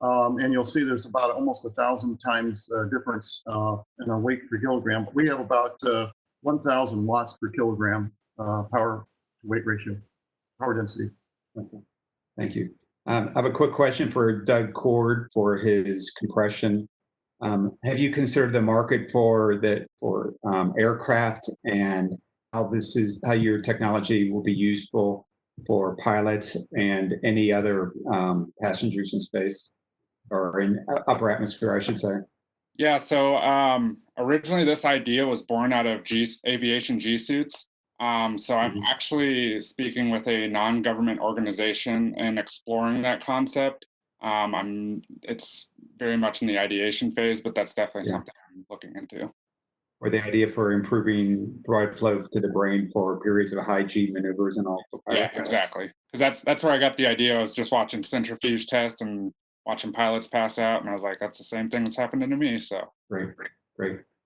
And you'll see there's about almost 1,000 times difference in our weight per kilogram. We have about 1,000 watts per kilogram power to weight ratio, power density.
Okay. Thank you. I have a quick question for Doug Gord for his compression. Have you considered the market for aircraft and how your technology will be useful for pilots and any other passengers in space or in upper atmosphere, I should say?
Yeah, so originally this idea was born out of aviation G suits. So I'm actually speaking with a non-government organization and exploring that concept. It's very much in the ideation phase, but that's definitely something I'm looking into.
Or the idea for improving blood flow to the brain for periods of high G maneuvers and all.
Yeah, exactly. Because that's where I got the idea. I was just watching centrifuge tests and watching pilots pass out, and I was like, that's the same thing that's happening to me. So
great.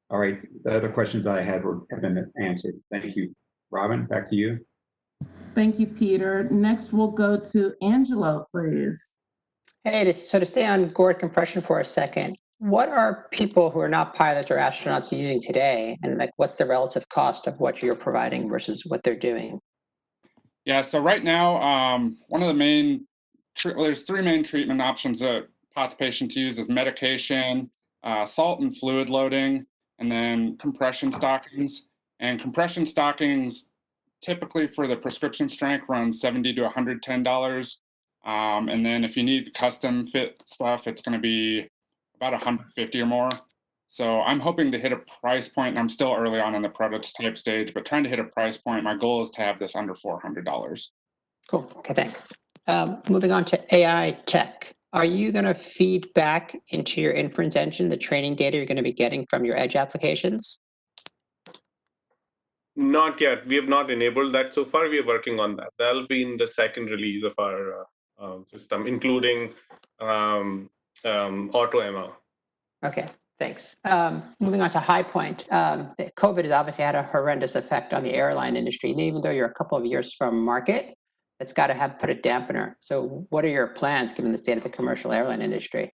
All right, the other questions I had have been answered. Thank you. Robin, back to you.
Thank you, Peter. Next, we'll go to Angelo, please.
Hey, so to stay on Gord compression for a second, what are people who are not pilots or astronauts using today, and like what's the relative cost of what you're providing versus what they're doing?
Yeah, so right now, one of the main, there's 3 main treatment options that POTS patients use is medication, salt and fluid loading, and then compression stockings. And compression stockings, typically for the prescription strength, run $70 to $110. And then if you need custom fit stuff, it's going to be about $150 or more. So I'm hoping to hit a price point, and I'm still early on in the prototype stage, but trying to hit a price point. My goal is to have this under $400.
Cool. Okay, thanks. Moving on to AI tech. Are you going to feed back into your inference engine the training data you're going to be getting from your edge applications?
Not yet. We have not enabled that so far. We are working on that. That'll be in the second release of our system, including auto ML.
Okay, thanks. Moving on to HyPoint. COVID has obviously had a horrendous effect on the airline industry. And even though you're a couple of years from market, it's got to put a dampener. So what are your plans given the state of the commercial airline industry?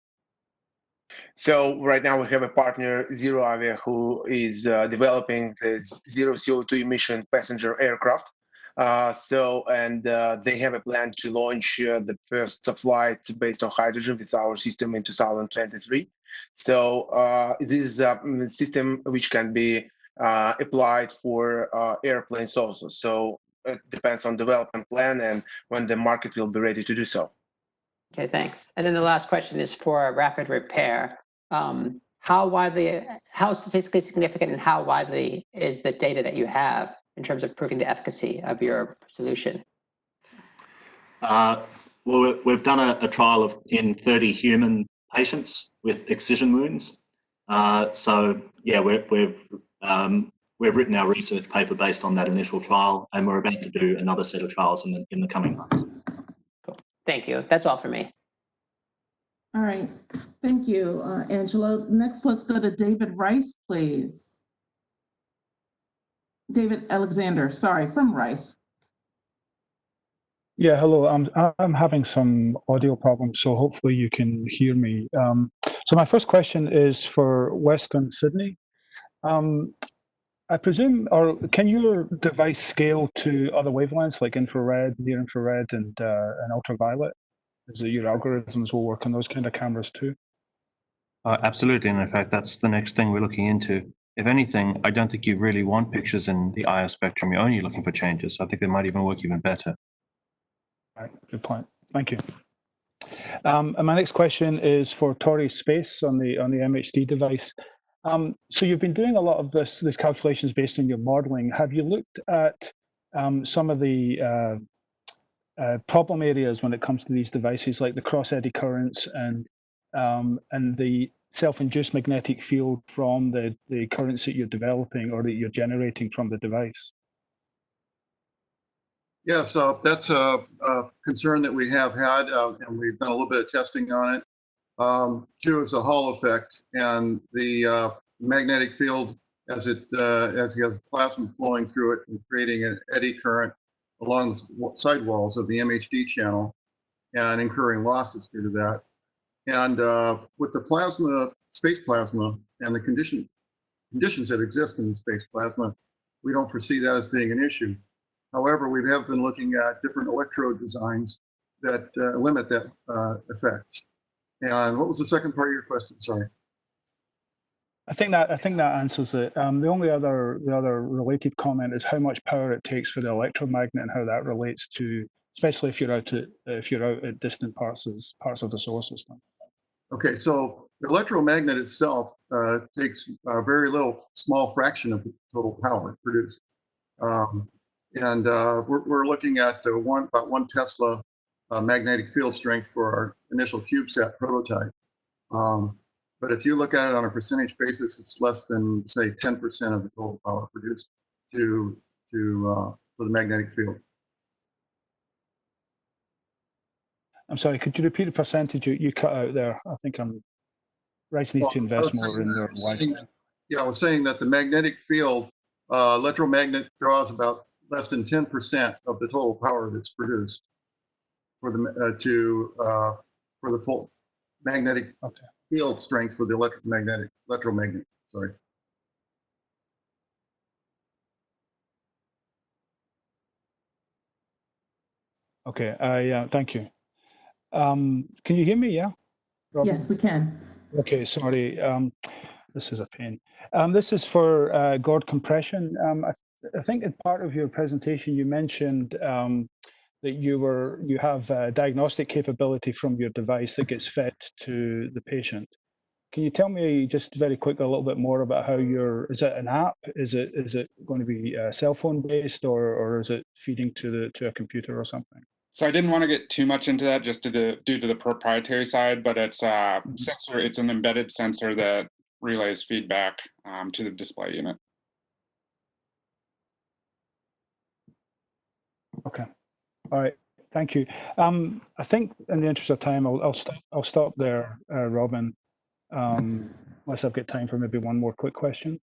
So right now we have a partner, Zero Avia, who is developing this zero CO2 emission passenger aircraft. They have a plan to launch the first flight based on hydrogen with our system in 2023. So this is a system which can be applied for airplanes also. So it depends on development plan and when the market will be ready to do so.
Okay, thanks. And then the last question is for rapid repair. How statistically significant and how widely is the data that you have in terms of proving the efficacy of your solution?
Well, we've done a trial in 30 human patients with excision wounds. So yeah, we've written our research paper based on that initial trial, and we're about to do another set of trials in the coming months.
Cool. Thank you. That's all for me.
All right. Thank you, Angela. Next, let's go to David Rice, please. David Alexander, sorry, from Rice.
Yeah, hello. I'm having some audio problems, so hopefully you can hear me. So my first question is for Western Sydney. I presume, or can your device scale to other wavelengths like infrared, near infrared, and ultraviolet? Is it your algorithms will work on those kind of cameras too?
Absolutely, and in fact, that's the next thing we're looking into. If anything, I don't think you really want pictures in the IR spectrum. You're only looking for changes. I think they might even work even better.
All right, good point. Thank you. And my next question is for Torre Space on the MHD device. So you've been doing a lot of these calculations based on your modeling. Have you looked at some of the problem areas when it comes to these devices, like the cross eddy currents and the self-induced magnetic field from the currents that you're developing or that you're generating from the device?
Yeah, so that's a concern that we have had, and we've done a little bit of testing on it. Two is the Hall effect, and the magnetic field as you have plasma flowing through it and creating an eddy current along the sidewalls of the MHD channel and incurring losses due to that. And with the plasma, space plasma, and the conditions that exist in the space plasma, we don't foresee that as being an issue. However, we have been looking at different electrode designs that limit that effect. And what was the second part of your question? Sorry.
I think that answers it. The only other related comment is how much power it takes for the electromagnet and how that relates to, especially if you're out at distant parts of the solar system.
Okay, so the electromagnet itself takes a very small fraction of the total power produced. We're looking at about 1 Tesla magnetic field strength for our initial CubeSat prototype. But if you look at it on a percentage basis, it's less than, say, 10% of the total power produced for the magnetic field.
I'm sorry, could you repeat the percentage you cut out there? I think Rice needs to invest more in their Wi-Fi.
Yeah, I was saying that the magnetic field, electromagnet draws about less than 10% of the total power that's produced for the full magnetic field strength for the electromagnet. Sorry.
Okay. Thank you. Can you hear me? Yeah.
Robin? Yes, we can.
Okay. Sorry. This is a pain. This is for Gord compression. I think in part of your presentation you mentioned that you have diagnostic capability from your device that gets fed to the patient. Can you tell me just very quickly a little bit more about how is it an app? Is it going to be cell phone based or is it feeding to a computer or something?
So I didn't want to get too much into that just due to the proprietary side, but it's a sensor. It's an embedded sensor that relays feedback to the display unit.
Okay. All right. Thank you. I think in the interest of time, I'll stop there, Robin. unless I've got time for maybe one more quick question.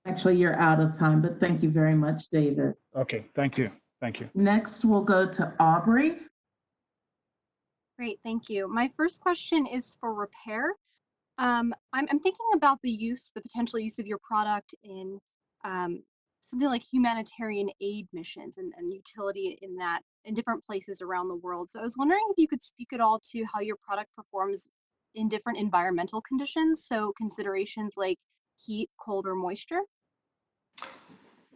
Actually, you're out of time, but thank you very much, David.
Okay, thank you. Thank you.
Next, we'll go to Aubrey.
Great, thank you. My first question is for Rapair. I'm thinking about the potential use of your product in something like humanitarian aid missions and utility in that in different places around the world. So I was wondering if you could speak at all to how your product performs in different environmental conditions. So considerations like heat, cold, or moisture.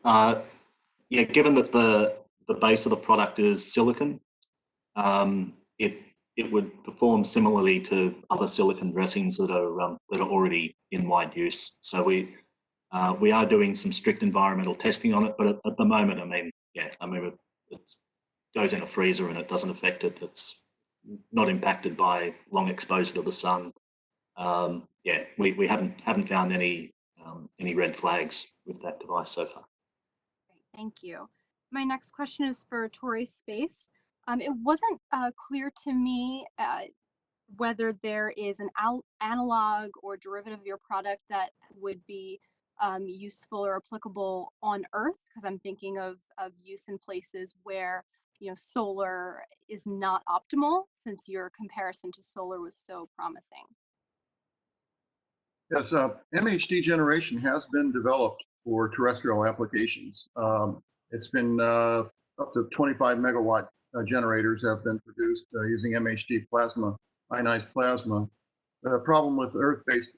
Yeah, given that the base of the product is silicon, it would perform similarly to other silicon dressings that are already in wide use. So we are doing some strict environmental testing on it, but at the moment, it goes in a freezer and it doesn't affect it. It's not impacted by long exposure to the sun. Yeah, we haven't found any red flags with that device so far.
Great, thank you. My next question is for Torre Space. It wasn't clear to me whether there is an analog or derivative of your product that would be useful or applicable on Earth, because I'm thinking of use in places where solar is not optimal, since your comparison to solar was so promising.
Yes, MHD generation has been developed for terrestrial applications. It's been up to 25 megawatt generators have been produced using MHD plasma, ionized plasma. The problem with Earth-based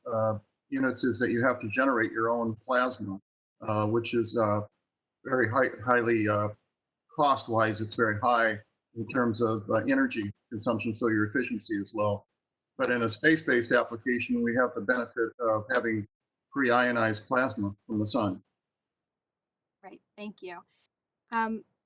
units is that you have to generate your own plasma, which is very highly cost-wise. It's very high in terms of energy consumption, so your efficiency is low. But in a space-based application, we have the benefit of having pre-ionized plasma from the sun.
Right, thank you.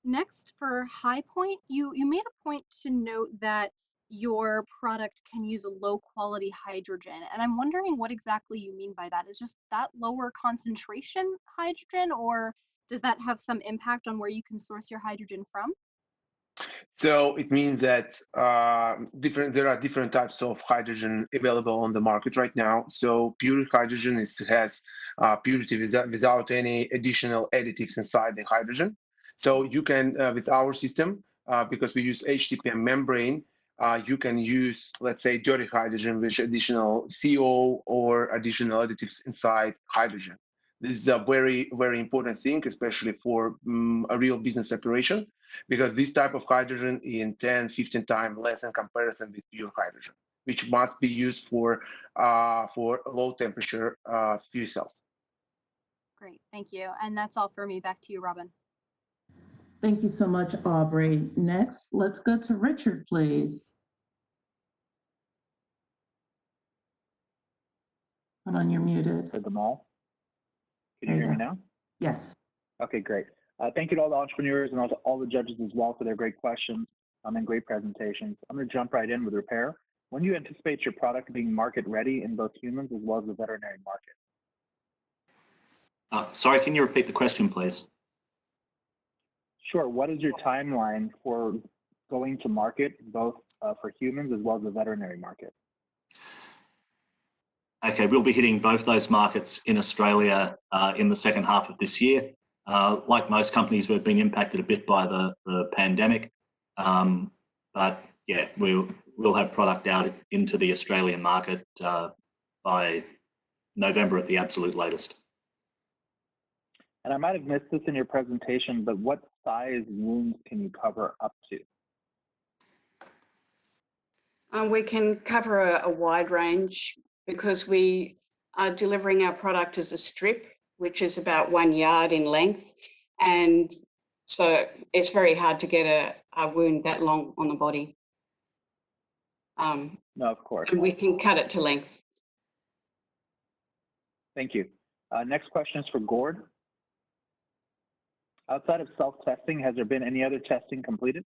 Next, for HyPoint, you made a point to note that your product can use a low-quality hydrogen, and I'm wondering what exactly you mean by that. Is just that lower concentration hydrogen, or does that have some impact on where you can source your hydrogen from?
So it means that there are different types of hydrogen available on the market right now. So pure hydrogen has purity without any additional additives inside the hydrogen. So you can, with our system, because we use HTPM membrane, you can use, let's say, dirty hydrogen with additional CO or additional additives inside hydrogen. This is a very, very important thing, especially for a real business operation, because this type of hydrogen is 10, 15 times less in comparison with pure hydrogen, which must be used for low temperature fuel cells.
Great, thank you. And that's all for me. Back to you, Robin.
Thank you so much, Aubrey. Next, let's go to Richard, please. Hold on, you're muted.
For them all. Can you hear me now?
Yes.
Okay, great. Thank you to all the entrepreneurs and also all the judges as well for their great questions and great presentations. I'm going to jump right in with Rapair. When do you anticipate your product being market ready in both humans as well as the veterinary market?
Sorry, can you repeat the question, please?
Sure. What is your timeline for going to market, both for humans as well as the veterinary market?
Okay, we'll be hitting both those markets in Australia in the second half of this year. Like most companies, we've been impacted a bit by the pandemic, but yeah, we'll have product out into the Australian market by November at the absolute latest.
And I might have missed this in your presentation, but what size wounds can you cover up to?
We can cover a wide range because we are delivering our product as a strip, which is about 1 yard in length. And so it's very hard to get a wound that long on the body.
No, of course.
And we can cut it to length.
Thank you. Next question is for Gord. Outside of self-testing, has there been any other testing completed?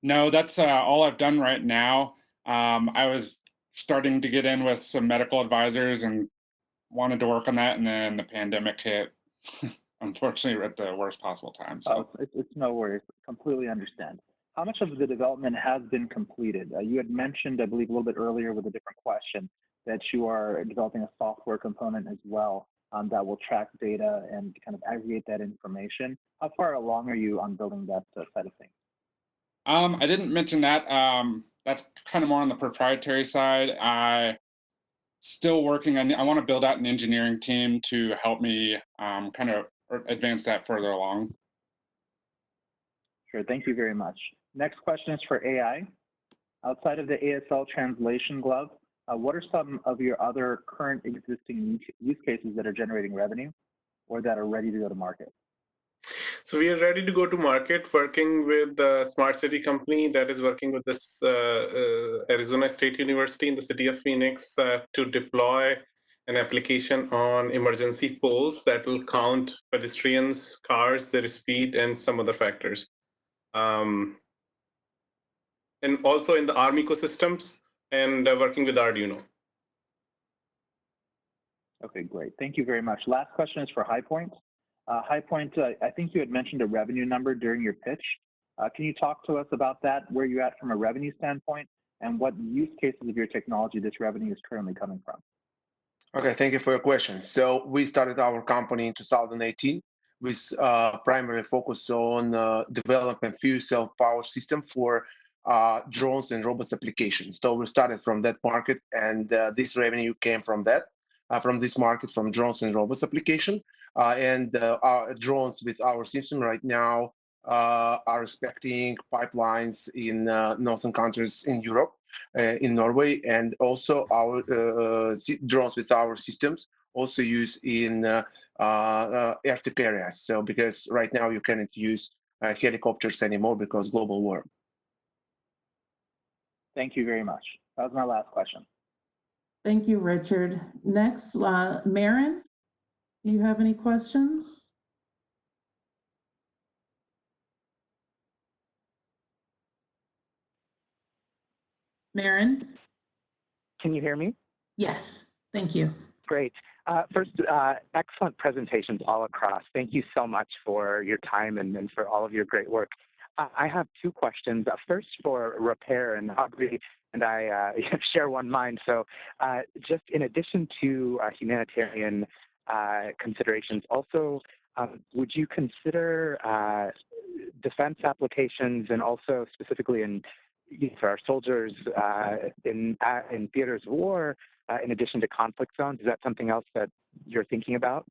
No, that's all I've done right now. I was starting to get in with some medical advisors and wanted to work on that, and then the pandemic hit, unfortunately, at the worst possible time. So
It's no worries. Completely understand. How much of the development has been completed? You had mentioned, I believe, a little bit earlier with a different question, that you are developing a software component as well that will track data and kind of aggregate that information. How far along are you on building that side of things?
I didn't mention that. That's kind of more on the proprietary side. Still working on, I want to build out an engineering team to help me kind of advance that further along.
Sure, thank you very much. Next question is for AI. Outside of the ASL translation glove, what are some of your other current existing use cases that are generating revenue or that are ready to go to market?
So we are ready to go to market, working with the smart city company that is working with this Arizona State University in the city of Phoenix to deploy an application on emergency poles that will count pedestrians, cars, their speed, and some other factors. And also in the ARM ecosystems and working with Arduino.
Okay, great. Thank you very much. Last question is for HyPoint. HyPoint, I think you had mentioned a revenue number during your pitch. Can you talk to us about that, where you're at from a revenue standpoint, and what use cases of your technology this revenue is currently coming from?
Okay, thank you for your question. So we started our company in 2018 with primary focus on developing fuel cell power system for drones and robots applications. So we started from that market, and this revenue came from that. From this market, from drones and robots application. Our drones with our system right now are respecting pipelines in northern countries in Europe, in Norway, and also our drones with our systems also use in Arctic areas. So because right now you cannot use helicopters anymore because global warming.
Thank you very much. That was my last question.
Thank you, Richard. Next, Maren, do you have any questions? Maren?
Can you hear me?
Yes, thank you.
Great. First, excellent presentations all across. Thank you so much for your time and for all of your great work. I have two questions. First for Rapair, and Aubrey and I share one mind. So just in addition to humanitarian considerations, also would you consider defense applications, and also specifically for our soldiers in theaters of war, in addition to conflict zones? Is that something else that you're thinking about?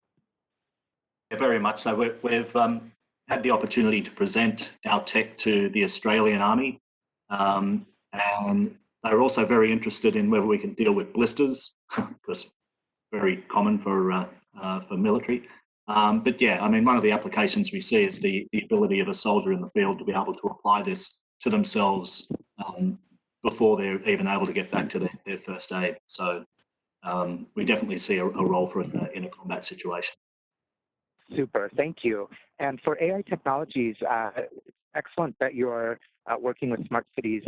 Yeah, very much so. We've had the opportunity to present our tech to the Australian Army, and they're also very interested in whether we can deal with blisters, because very common for military. But yeah, I mean, one of the applications we see is the ability of a soldier in the field to be able to apply this to themselves before they're even able to get back to their first aid. So we definitely see a role for it in a combat situation.
Super, thank you. And for AI technologies, excellent that you're working with smart cities.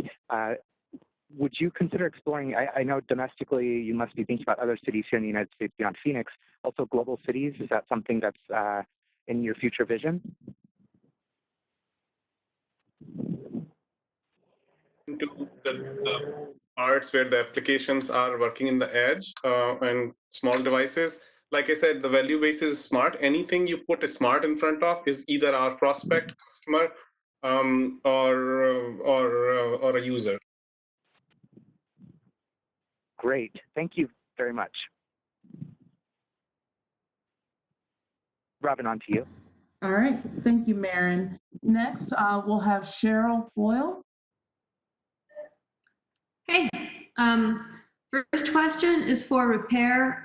Would you consider exploring, I know domestically you must be thinking about other cities here in the United States beyond Phoenix, also global cities? Is that something that's in your future vision?
The parts where the applications are working in the edge and small devices. Like I said, the value base is smart. Anything you put a smart in front of is either our prospect, customer, or a user.
Great. Thank you very much. Robin, on to you.
All right. Thank you, Maren. Next, we'll have Cheryl Boyle.
Hey, first question is for Rapair.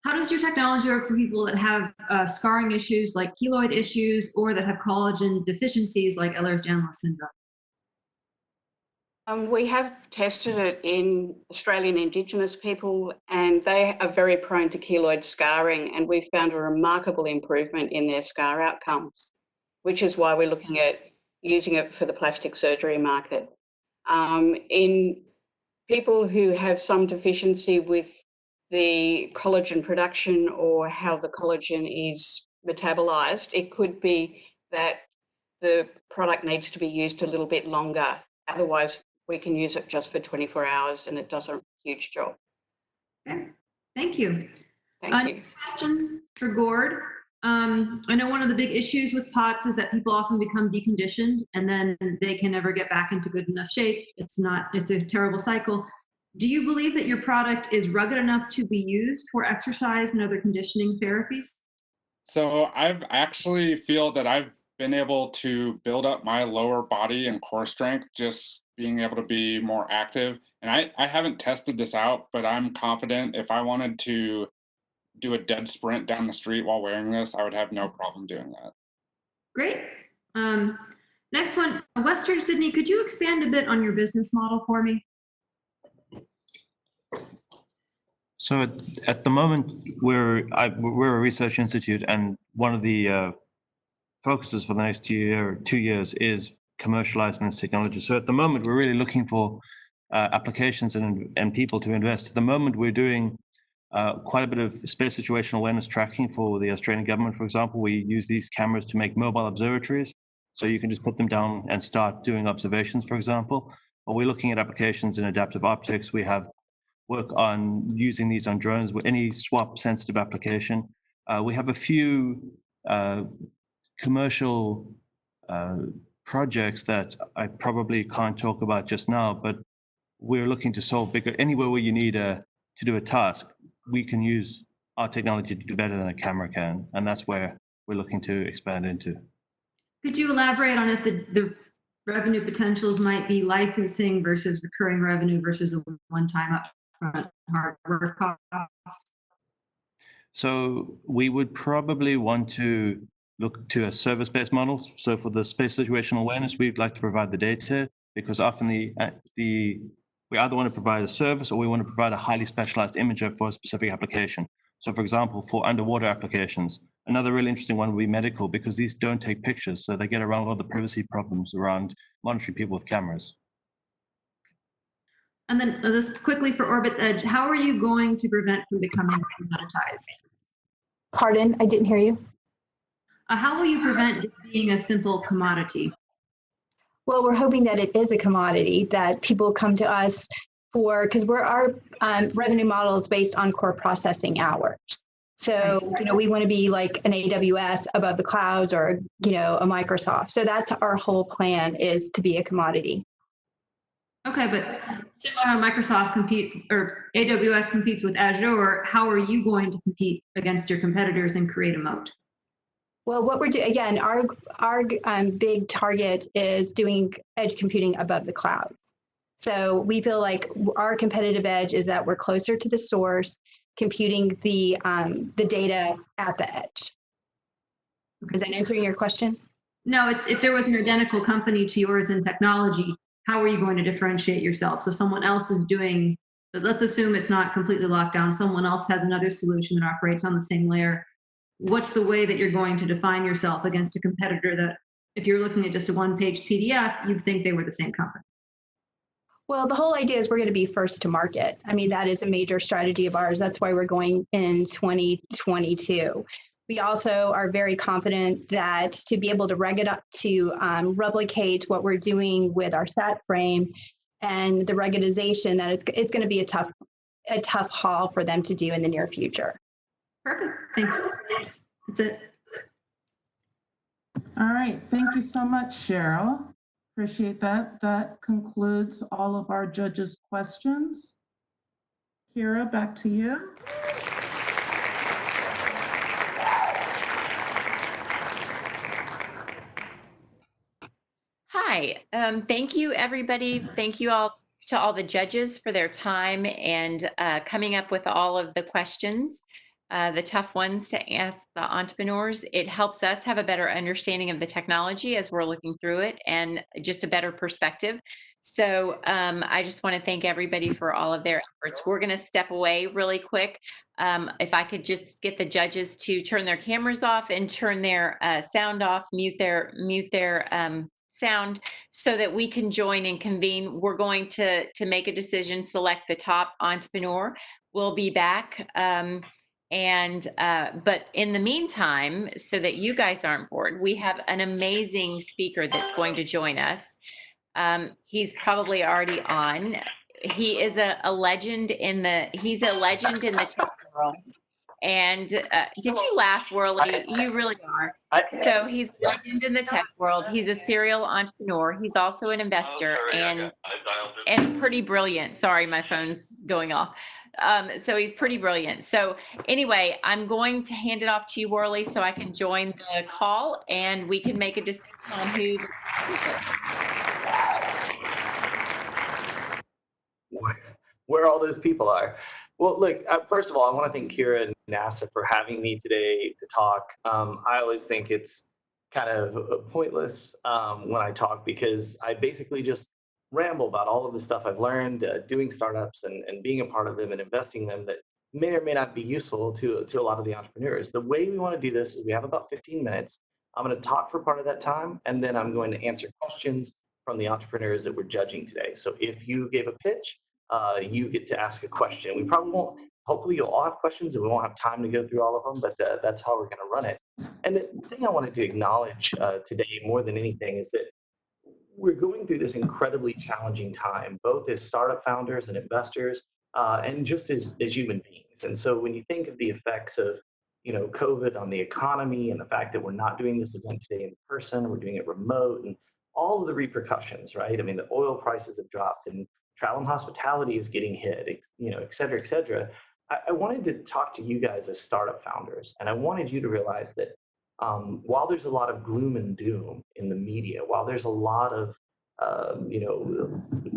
How does your technology work for people that have scarring issues like keloid issues, or that have collagen deficiencies like Ehlers-Danlos syndrome?
We have tested it in Australian Indigenous people, and they are very prone to keloid scarring, and we found a remarkable improvement in their scar outcomes, which is why we're looking at using it for the plastic surgery market. In people who have some deficiency with the collagen production or how the collagen is metabolized, it could be that the product needs to be used a little bit longer. Otherwise, we can use it just for 24 hours and it does a huge job.
Okay, thank you.
Thank you.
Next question for Gord. I know one of the big issues with pots is that people often become deconditioned and then they can never get back into good enough shape. It's a terrible cycle. Do you believe that your product is rugged enough to be used for exercise and other conditioning therapies?
So I've actually feel that I've been able to build up my lower body and core strength just being able to be more active. And I haven't tested this out, but I'm confident if I wanted to do a dead sprint down the street while wearing this, I would have no problem doing that.
Great. Next one, Western Sydney, could you expand a bit on your business model for me?
So at the moment, we're a research institute, and one of the focuses for the next 2 years is commercializing this technology. So at the moment, we're really looking for applications and people to invest. At the moment, we're doing quite a bit of space situational awareness tracking for the Australian government, for example. We use these cameras to make mobile observatories. So you can just put them down and start doing observations, for example. Or we're looking at applications in adaptive optics. We have work on using these on drones with any swap sensitive application. We have a few commercial projects that I probably can't talk about just now, but we're looking to solve bigger, anywhere where you need to do a task, we can use our technology to do better than a camera can. And that's where we're looking to expand into.
Could you elaborate on if the revenue potentials might be licensing versus recurring revenue versus a one-time upfront hardware cost?
So we would probably want to look to a service-based model. So for the space situational awareness, we'd like to provide the data because often we either want to provide a service or we want to provide a highly specialized imager for a specific application. So for example, for underwater applications, another really interesting one would be medical because these don't take pictures. So they get around all the privacy problems around monitoring people with cameras.
And then this quickly for OrbitsEdge, how are you going to prevent from becoming commoditized?
Pardon, I didn't hear you.
How will you prevent just being a simple commodity?
Well, we're hoping that it is a commodity that people come to us for, because our revenue model is based on core processing hours. So, we want to be like an AWS above the clouds or, a Microsoft. So that's our whole plan, is to be a commodity.
Okay, but similar how Microsoft competes or AWS competes with Azure, how are you going to compete against your competitors and create a moat?
Well, what we're doing, again, our big target is doing edge computing above the clouds. So we feel like our competitive edge is that we're closer to the source, computing the data at the edge. Is that answering your question?
No, it's if there was an identical company to yours in technology, how are you going to differentiate yourself? So someone else is doing, let's assume it's not completely locked down. Someone else has another solution that operates on the same layer. What's the way that you're going to define yourself against a competitor that if you're looking at just a one-page PDF, you'd think they were the same company?
Well, the whole idea is we're going to be first to market. I mean, that is a major strategy of ours. That's why we're going in 2022. We also are very confident that to be able to replicate what we're doing with our sat frame and the ruggedization, that it's going to be a tough haul for them to do in the near future.
Perfect. Thanks. That's it.
All right. Thank you so much, Cheryl. Appreciate that. That concludes all of our judges' questions. Kira, back to you.
Hi. Thank you, everybody. Thank you all to all the judges for their time and coming up with all of the questions. The tough ones to ask the entrepreneurs. It helps us have a better understanding of the technology as we're looking through it and just a better perspective. So I just want to thank everybody for all of their efforts. We're going to step away really quick. If I could just get the judges to turn their cameras off and turn their sound off, mute their sound so that we can join and convene. We're going to make a decision, select the top entrepreneur. We'll be back. But in the meantime, so that you guys aren't bored, we have an amazing speaker that's going to join us. He's probably already on. he is a legend in the tech world. And did you laugh, Worley? You really are. So he's a legend in the tech world. He's a serial entrepreneur. He's also an investor and pretty brilliant. Sorry, my phone's going off. So he's pretty brilliant. So anyway, I'm going to hand it off to you, Worley, so I can join the call and we can make a decision on who.
Where all those people are. Well, look, first of all, I want to thank Kira and NASA for having me today to talk. I always think it's kind of pointless when I talk because I basically just ramble about all of the stuff I've learned doing startups and being a part of them and investing in them that may or may not be useful to a lot of the entrepreneurs. The way we want to do this is we have about 15 minutes. I'm going to talk for part of that time, and then I'm going to answer questions from the entrepreneurs that we're judging today. So if you gave a pitch, you get to ask a question. We probably won't, hopefully you'll all have questions and we won't have time to go through all of them, but that's how we're going to run it. And the thing I wanted to acknowledge today more than anything is that we're going through this incredibly challenging time, both as startup founders and investors, and just as human beings. And so when you think of the effects of, COVID on the economy and the fact that we're not doing this event today in person, we're doing it remote, and all of the repercussions, right? I mean, the oil prices have dropped and travel and hospitality is getting hit, et cetera, et cetera. I wanted to talk to you guys as startup founders, and I wanted you to realize that while there's a lot of gloom and doom in the media, while there's a lot of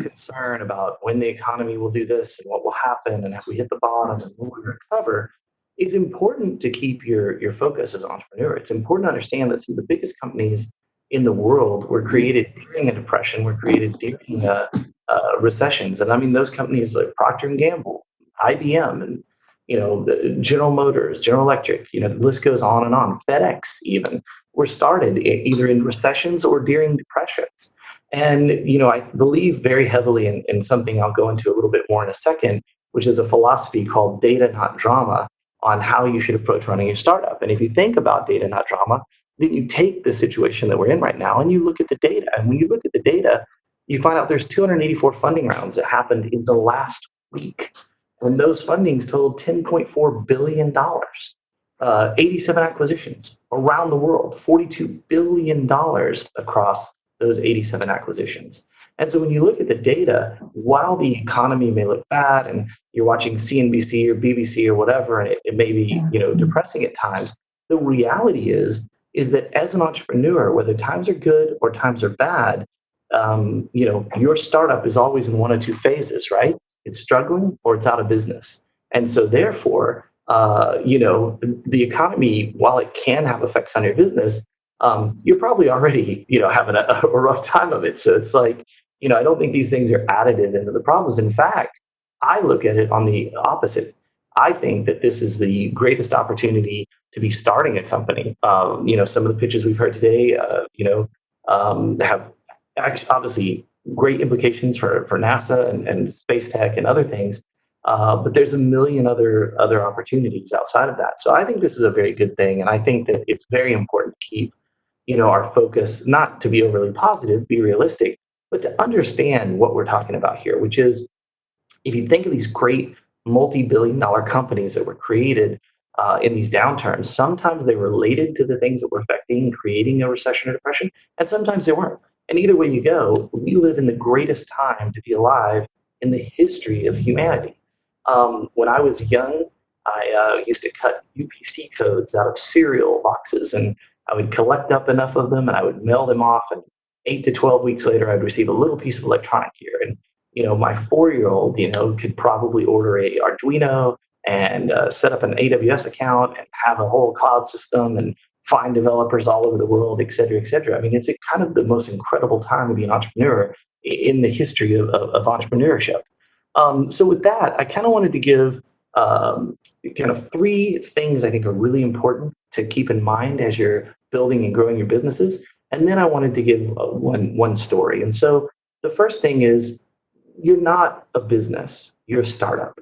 concern about when the economy will do this and what will happen and if we hit the bottom and when we recover, it's important to keep your focus as an entrepreneur. It's important to understand that some of the biggest companies in the world were created during a depression, were created during recessions. And I mean, those companies like Procter & Gamble, IBM, and General Motors, General Electric, the list goes on and on. FedEx even were started either in recessions or during depressions. And I believe very heavily in something I'll go into a little bit more in a second, which is a philosophy called data, not drama, on how you should approach running your startup. And if you think about data, not drama, then you take the situation that we're in right now and you look at the data. And when you look at the data, you find out there's 284 funding rounds that happened in the last week. And those fundings totaled $10.4 billion, 87 acquisitions around the world, $42 billion across those 87 acquisitions. And so when you look at the data, while the economy may look bad and you're watching CNBC or BBC or whatever, and it may be depressing at times, the reality is that as an entrepreneur, whether times are good or times are bad, your startup is always in one of two phases, right? It's struggling or it's out of business. And so therefore, the economy, while it can have effects on your business, you're probably already, having a rough time of it. So it's like, I don't think these things are additive into the problems. In fact, I look at it on the opposite. I think that this is the greatest opportunity to be starting a company. Some of the pitches we've heard today, have obviously great implications for NASA and space tech and other things. But there's a million other opportunities outside of that. So I think this is a very good thing. And I think that it's very important to keep, our focus, not to be overly positive, be realistic, but to understand what we're talking about here, which is if you think of these great multi-billion-dollar companies that were created in these downturns, sometimes they related to the things that were affecting, creating a recession or depression, and sometimes they weren't. And either way you go, we live in the greatest time to be alive in the history of humanity. When I was young, I used to cut UPC codes out of cereal boxes, and I would collect up enough of them and I would mail them off, and 8 to 12 weeks later, I'd receive a little piece of electronic gear. And, my 4-year-old, could probably order a Arduino and set up an AWS account and have a whole cloud system and find developers all over the world, et cetera, et cetera. I mean, it's kind of the most incredible time to be an entrepreneur in the history of entrepreneurship. So with that, I kind of wanted to give kind of 3 things I think are really important to keep in mind as you're building and growing your businesses. And then I wanted to give one story. And so the first thing is, you're not a business, you're a startup.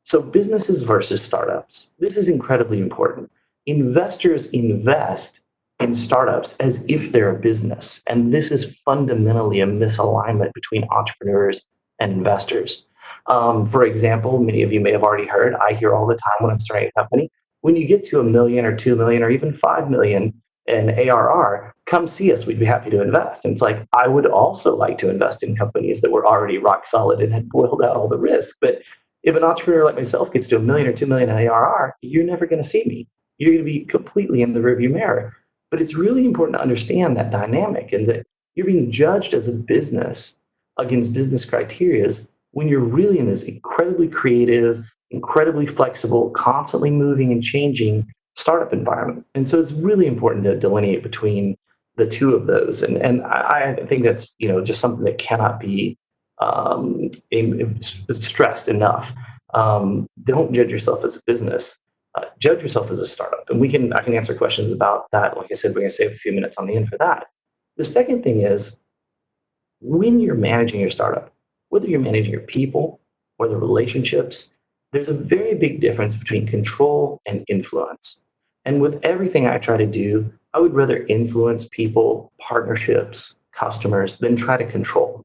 So businesses versus startups. This is incredibly important. Investors invest in startups as if they're a business. And this is fundamentally a misalignment between entrepreneurs and investors. For example, many of you may have already heard, I hear all the time when I'm starting a company, when you get to $1 million or 2 million or even 5 million in ARR, come see us. We'd be happy to invest. And it's like, I would also like to invest in companies that were already rock solid and had boiled out all the risk. But if an entrepreneur like myself gets to $1 million or 2 million in ARR, you're never going to see me. You're going to be completely in the rearview mirror. But it's really important to understand that dynamic and that you're being judged as a business against business criteria when you're really in this incredibly creative, incredibly flexible, constantly moving and changing startup environment. And so it's really important to delineate between the two of those. And I think that's, just something that cannot be stressed enough. Don't judge yourself as a business. Judge yourself as a startup. And I can answer questions about that. Like I said, we're going to save a few minutes on the end for that. The second thing is, when you're managing your startup, whether you're managing your people or the relationships, there's a very big difference between control and influence. And with everything I try to do, I would rather influence people, partnerships, customers, than try to control.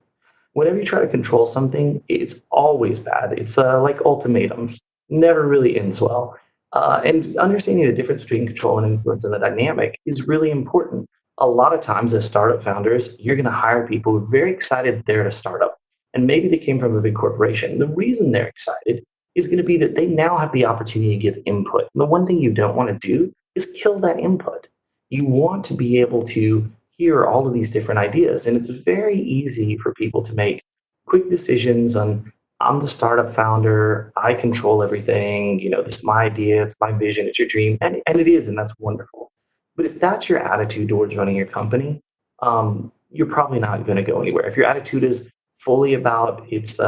Whenever you try to control something, it's always bad. It's like ultimatums, never really ends well. And understanding the difference between control and influence and the dynamic is really important. A lot of times as startup founders, you're going to hire people who are very excited they're at a startup. And maybe they came from a big corporation. The reason they're excited is going to be that they now have the opportunity to give input. And the one thing you don't want to do is kill that input. You want to be able to hear all of these different ideas. And it's very easy for people to make quick decisions on, I'm the startup founder, I control everything, this is my idea, it's my vision, it's your dream. And it is, and that's wonderful. But if that's your attitude towards running your company, you're probably not going to go anywhere. If your attitude is fully about this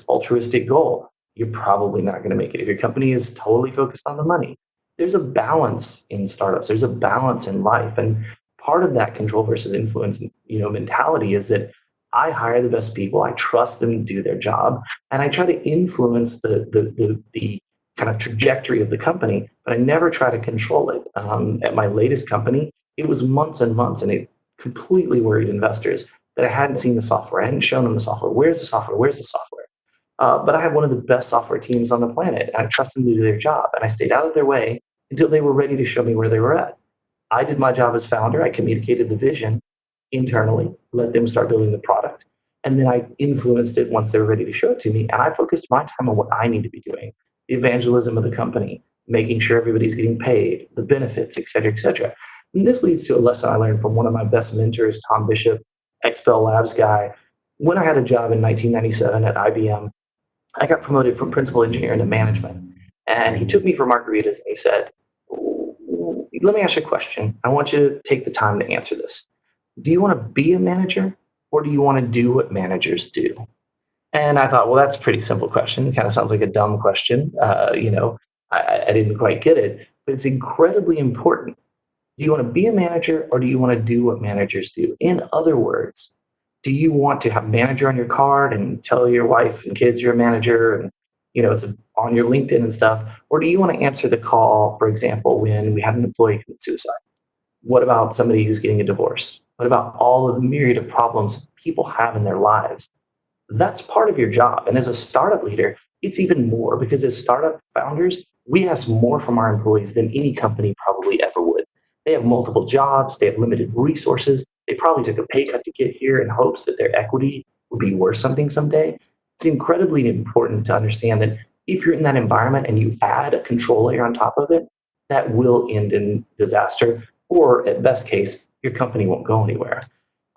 altruistic goal, you're probably not going to make it. If your company is totally focused on the money, there's a balance in startups. There's a balance in life. And part of that control versus influence, mentality is that I hire the best people. I trust them to do their job. And I try to influence the kind of trajectory of the company, but I never try to control it. At my latest company, it was months and months, and it completely worried investors that I hadn't seen the software. I hadn't shown them the software. Where's the software? Where's the software? But I had one of the best software teams on the planet, and I trusted them to do their job. And I stayed out of their way until they were ready to show me where they were at. I did my job as founder. I communicated the vision internally, let them start building the product. And then I influenced it once they were ready to show it to me. And I focused my time on what I need to be doing, the evangelism of the company, making sure everybody's getting paid, the benefits, et cetera, et cetera. And this leads to a lesson I learned from one of my best mentors, Tom Bishop, XPEL Labs guy. When I had a job in 1997 at IBM, I got promoted from principal engineer into management. And he took me for margaritas and he said, let me ask you a question. I want you to take the time to answer this. Do you want to be a manager or do you want to do what managers do? And I thought, well, that's a pretty simple question. It kind of sounds like a dumb question. I didn't quite get it, but it's incredibly important. Do you want to be a manager or do you want to do what managers do? In other words, do you want to have manager on your card and tell your wife and kids you're a manager and it's on your LinkedIn and stuff? Or do you want to answer the call, for example, when we have an employee commit suicide? What about somebody who's getting a divorce? What about all of the myriad of problems people have in their lives? That's part of your job. And as a startup leader, it's even more, because as startup founders, we ask more from our employees than any company probably ever would. They have multiple jobs, they have limited resources, they probably took a pay cut to get here in hopes that their equity would be worth something someday. It's incredibly important to understand that if you're in that environment and you add a control layer on top of it, that will end in disaster, or at best case, your company won't go anywhere.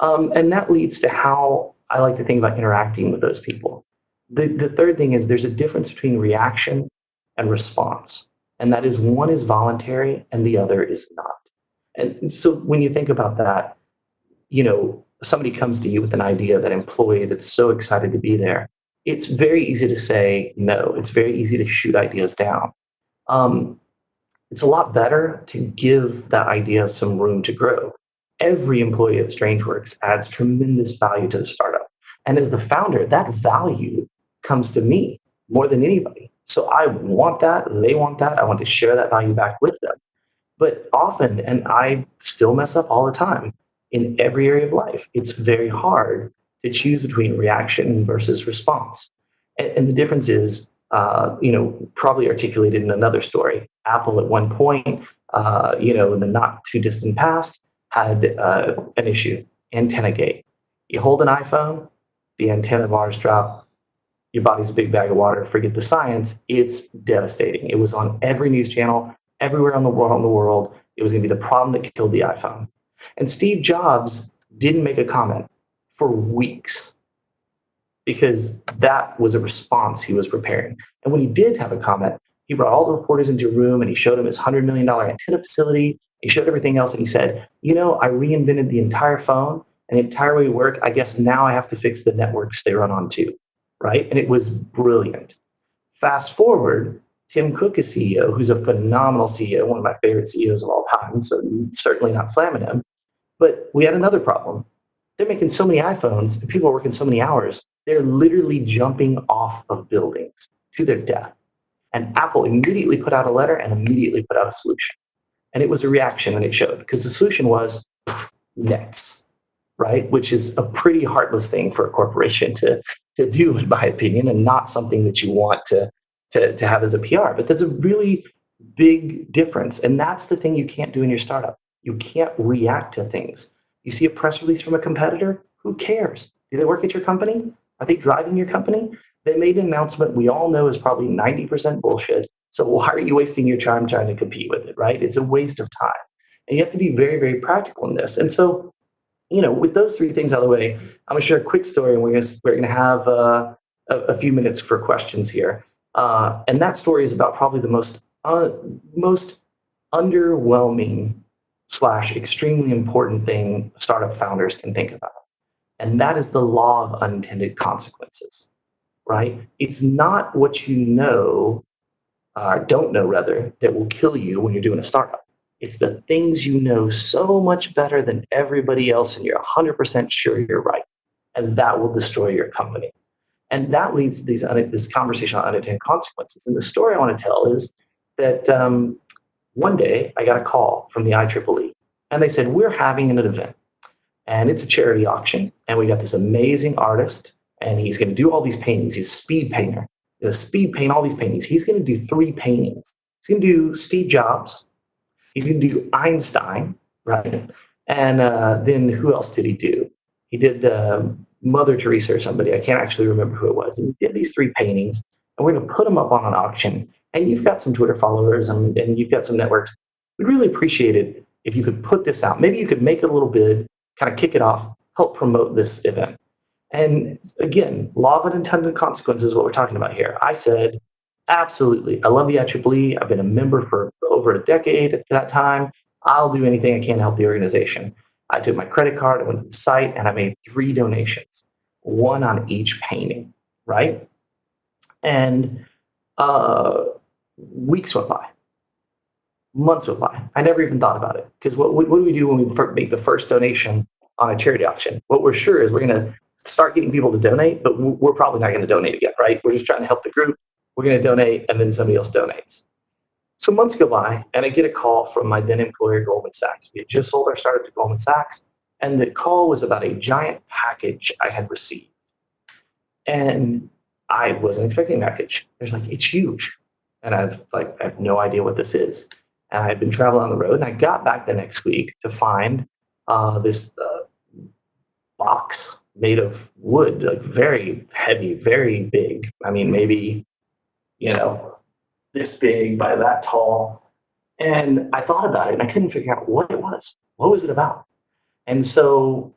And that leads to how I like to think about interacting with those people. The third thing is there's a difference between reaction and response. And that is, one is voluntary and the other is not. And so when you think about that, somebody comes to you with an idea, that employee that's so excited to be there, it's very easy to say no. It's very easy to shoot ideas down. It's a lot better to give that idea some room to grow. Every employee at StrangeWorks adds tremendous value to the startup. And as the founder, that value comes to me more than anybody. So I want that, they want that, I want to share that value back with them. But often, and I still mess up all the time, in every area of life, it's very hard to choose between reaction versus response. And the difference is, probably articulated in another story. Apple at one point, in the not too distant past, had an issue, antenna gate. You hold an iPhone, the antenna bars drop, your body's a big bag of water, forget the science, it's devastating. It was on every news channel, everywhere in the world. It was going to be the problem that killed the iPhone. And Steve Jobs didn't make a comment for weeks because that was a response he was preparing. And when he did have a comment, he brought all the reporters into a room and he showed them his $100 million antenna facility. He showed everything else and he said, I reinvented the entire phone and the entire way it worked. I guess now I have to fix the networks they run on too, right? And it was brilliant. Fast forward, Tim Cook is CEO, who's a phenomenal CEO, one of my favorite CEOs of all time, so certainly not slamming him. But we had another problem. They're making so many iPhones and people are working so many hours, they're literally jumping off of buildings to their death. And Apple immediately put out a letter and immediately put out a solution. And it was a reaction and it showed, because the solution was nets, right? Which is a pretty heartless thing for a corporation to do, in my opinion, and not something that you want to have as a PR. But that's a really big difference. And that's the thing you can't do in your startup. You can't react to things. You see a press release from a competitor, who cares? Do they work at your company? Are they driving your company? They made an announcement we all know is probably 90% bullshit. So why are you wasting your time trying to compete with it, right? It's a waste of time. And you have to be very, very practical in this. And so, with those three things out of the way, I'm going to share a quick story, and we're going to have a few minutes for questions here. And that story is about probably the most underwhelming / extremely important thing startup founders can think about. And that is the law of unintended consequences, right? It's not what you know, don't know rather, that will kill you when you're doing a startup. It's the things you know so much better than everybody else and you're 100% sure you're right. And that will destroy your company. And that leads to this conversation on unintended consequences. And the story I want to tell is that one day I got a call from the IEEE and they said, we're having an event and it's a charity auction. And we got this amazing artist and he's going to do all these paintings. He's a speed painter. He's going to speed paint all these paintings. He's going to do 3 paintings. He's going to do Steve Jobs. He's going to do Einstein, right? And then who else did he do? He did Mother Teresa or somebody. I can't actually remember who it was. And he did these 3 paintings, and we're going to put them up on an auction. And you've got some Twitter followers and you've got some networks. We'd really appreciate it if you could put this out. Maybe you could make a little bid, kind of kick it off, help promote this event. And again, law of unintended consequences is what we're talking about here. I said, absolutely. I love the IEEE. I've been a member for over a decade at that time. I'll do anything I can to help the organization. I took my credit card, I went to the site, and I made 3 donations, 1 on each painting, right? And weeks went by, months went by. I never even thought about it, because what do we do when we make the first donation on a charity auction? What we're sure is we're going to start getting people to donate, but we're probably not going to donate again, right? We're just trying to help the group. We're going to donate, and then somebody else donates. So months go by, and I get a call from my then employer, Goldman Sachs. We had just sold our startup to Goldman Sachs, and the call was about a giant package I had received. And I wasn't expecting a package. There's like, it's huge. And I have no idea what this is. And I had been traveling on the road, and I got back the next week to find this box made of wood, like very heavy, very big. I mean, maybe, this big by that tall. And I thought about it and I couldn't figure out what it was. What was it about? And so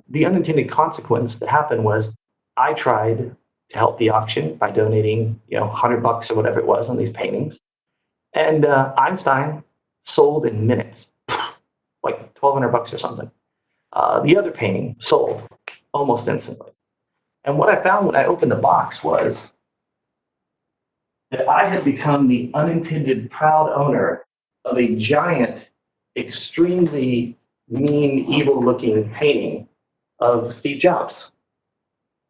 the unintended consequence that happened was I tried to help the auction by donating, $100 or whatever it was on these paintings. And Einstein sold in minutes, like $1,200 or something. The other painting sold almost instantly. And what I found when I opened the box was that I had become the unintended proud owner of a giant, extremely mean, evil-looking painting of Steve Jobs.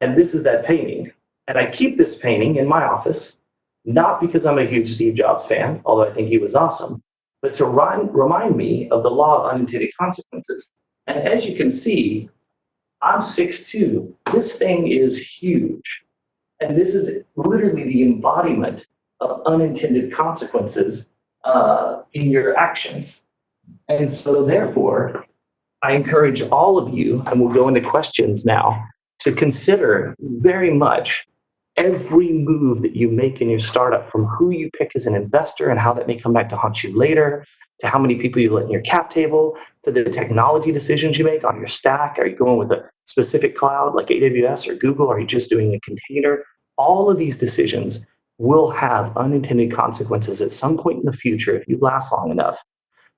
And this is that painting. And I keep this painting in my office, not because I'm a huge Steve Jobs fan, although I think he was awesome, but to remind me of the law of unintended consequences. And as you can see, I'm 6'2". This thing is huge. And this is literally the embodiment of unintended consequences in your actions. And so therefore, I encourage all of you, and we'll go into questions now, to consider very much every move that you make in your startup, from who you pick as an investor and how that may come back to haunt you later, to how many people you let in your cap table, to the technology decisions you make on your stack. Are you going with a specific cloud like AWS or Google? Are you just doing a container? All of these decisions will have unintended consequences at some point in the future, if you last long enough,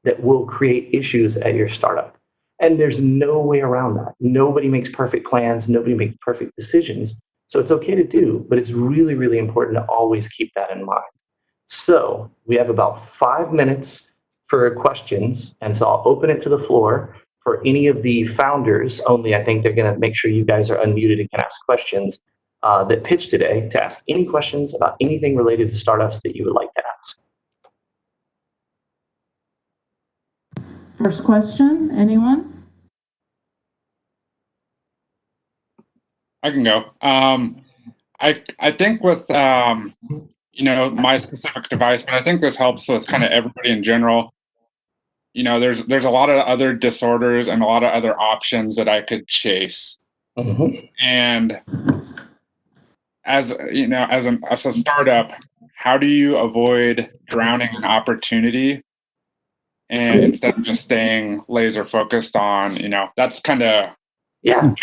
that will create issues at your startup. And there's no way around that. Nobody makes perfect plans. Nobody makes perfect decisions. So it's okay to do, but it's really, really important to always keep that in mind. So we have about 5 minutes for questions. And so I'll open it to the floor for any of the founders only. I think they're going to make sure you guys are unmuted and can ask questions that pitched today, to ask any questions about anything related to startups that you would like to ask.
First question, anyone?
I can go. I think with my specific device, but I think this helps with kind of everybody in general. There's a lot of other disorders and a lot of other options that I could chase.
Mm-hmm.
And as a startup, how do you avoid drowning an opportunity, and instead of just staying laser focused on, that's kind of.
Yeah.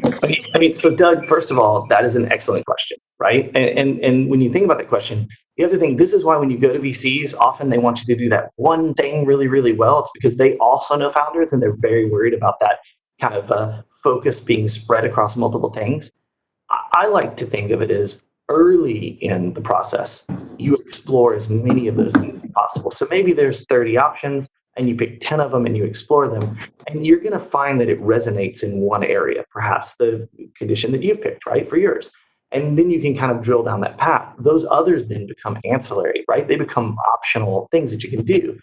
I mean, so Doug, first of all, that is an excellent question, right? And when you think about that question, you have to think, this is why when you go to VCs, often they want you to do that one thing really, really well. It's because they also know founders, and they're very worried about that kind of focus being spread across multiple things. I like to think of it as early in the process, you explore as many of those things as possible. So maybe there's 30 options, and you pick 10 of them and you explore them, and you're going to find that it resonates in one area, perhaps the condition that you've picked, right, for yours. And then you can kind of drill down that path. Those others then become ancillary, right? They become optional things that you can do.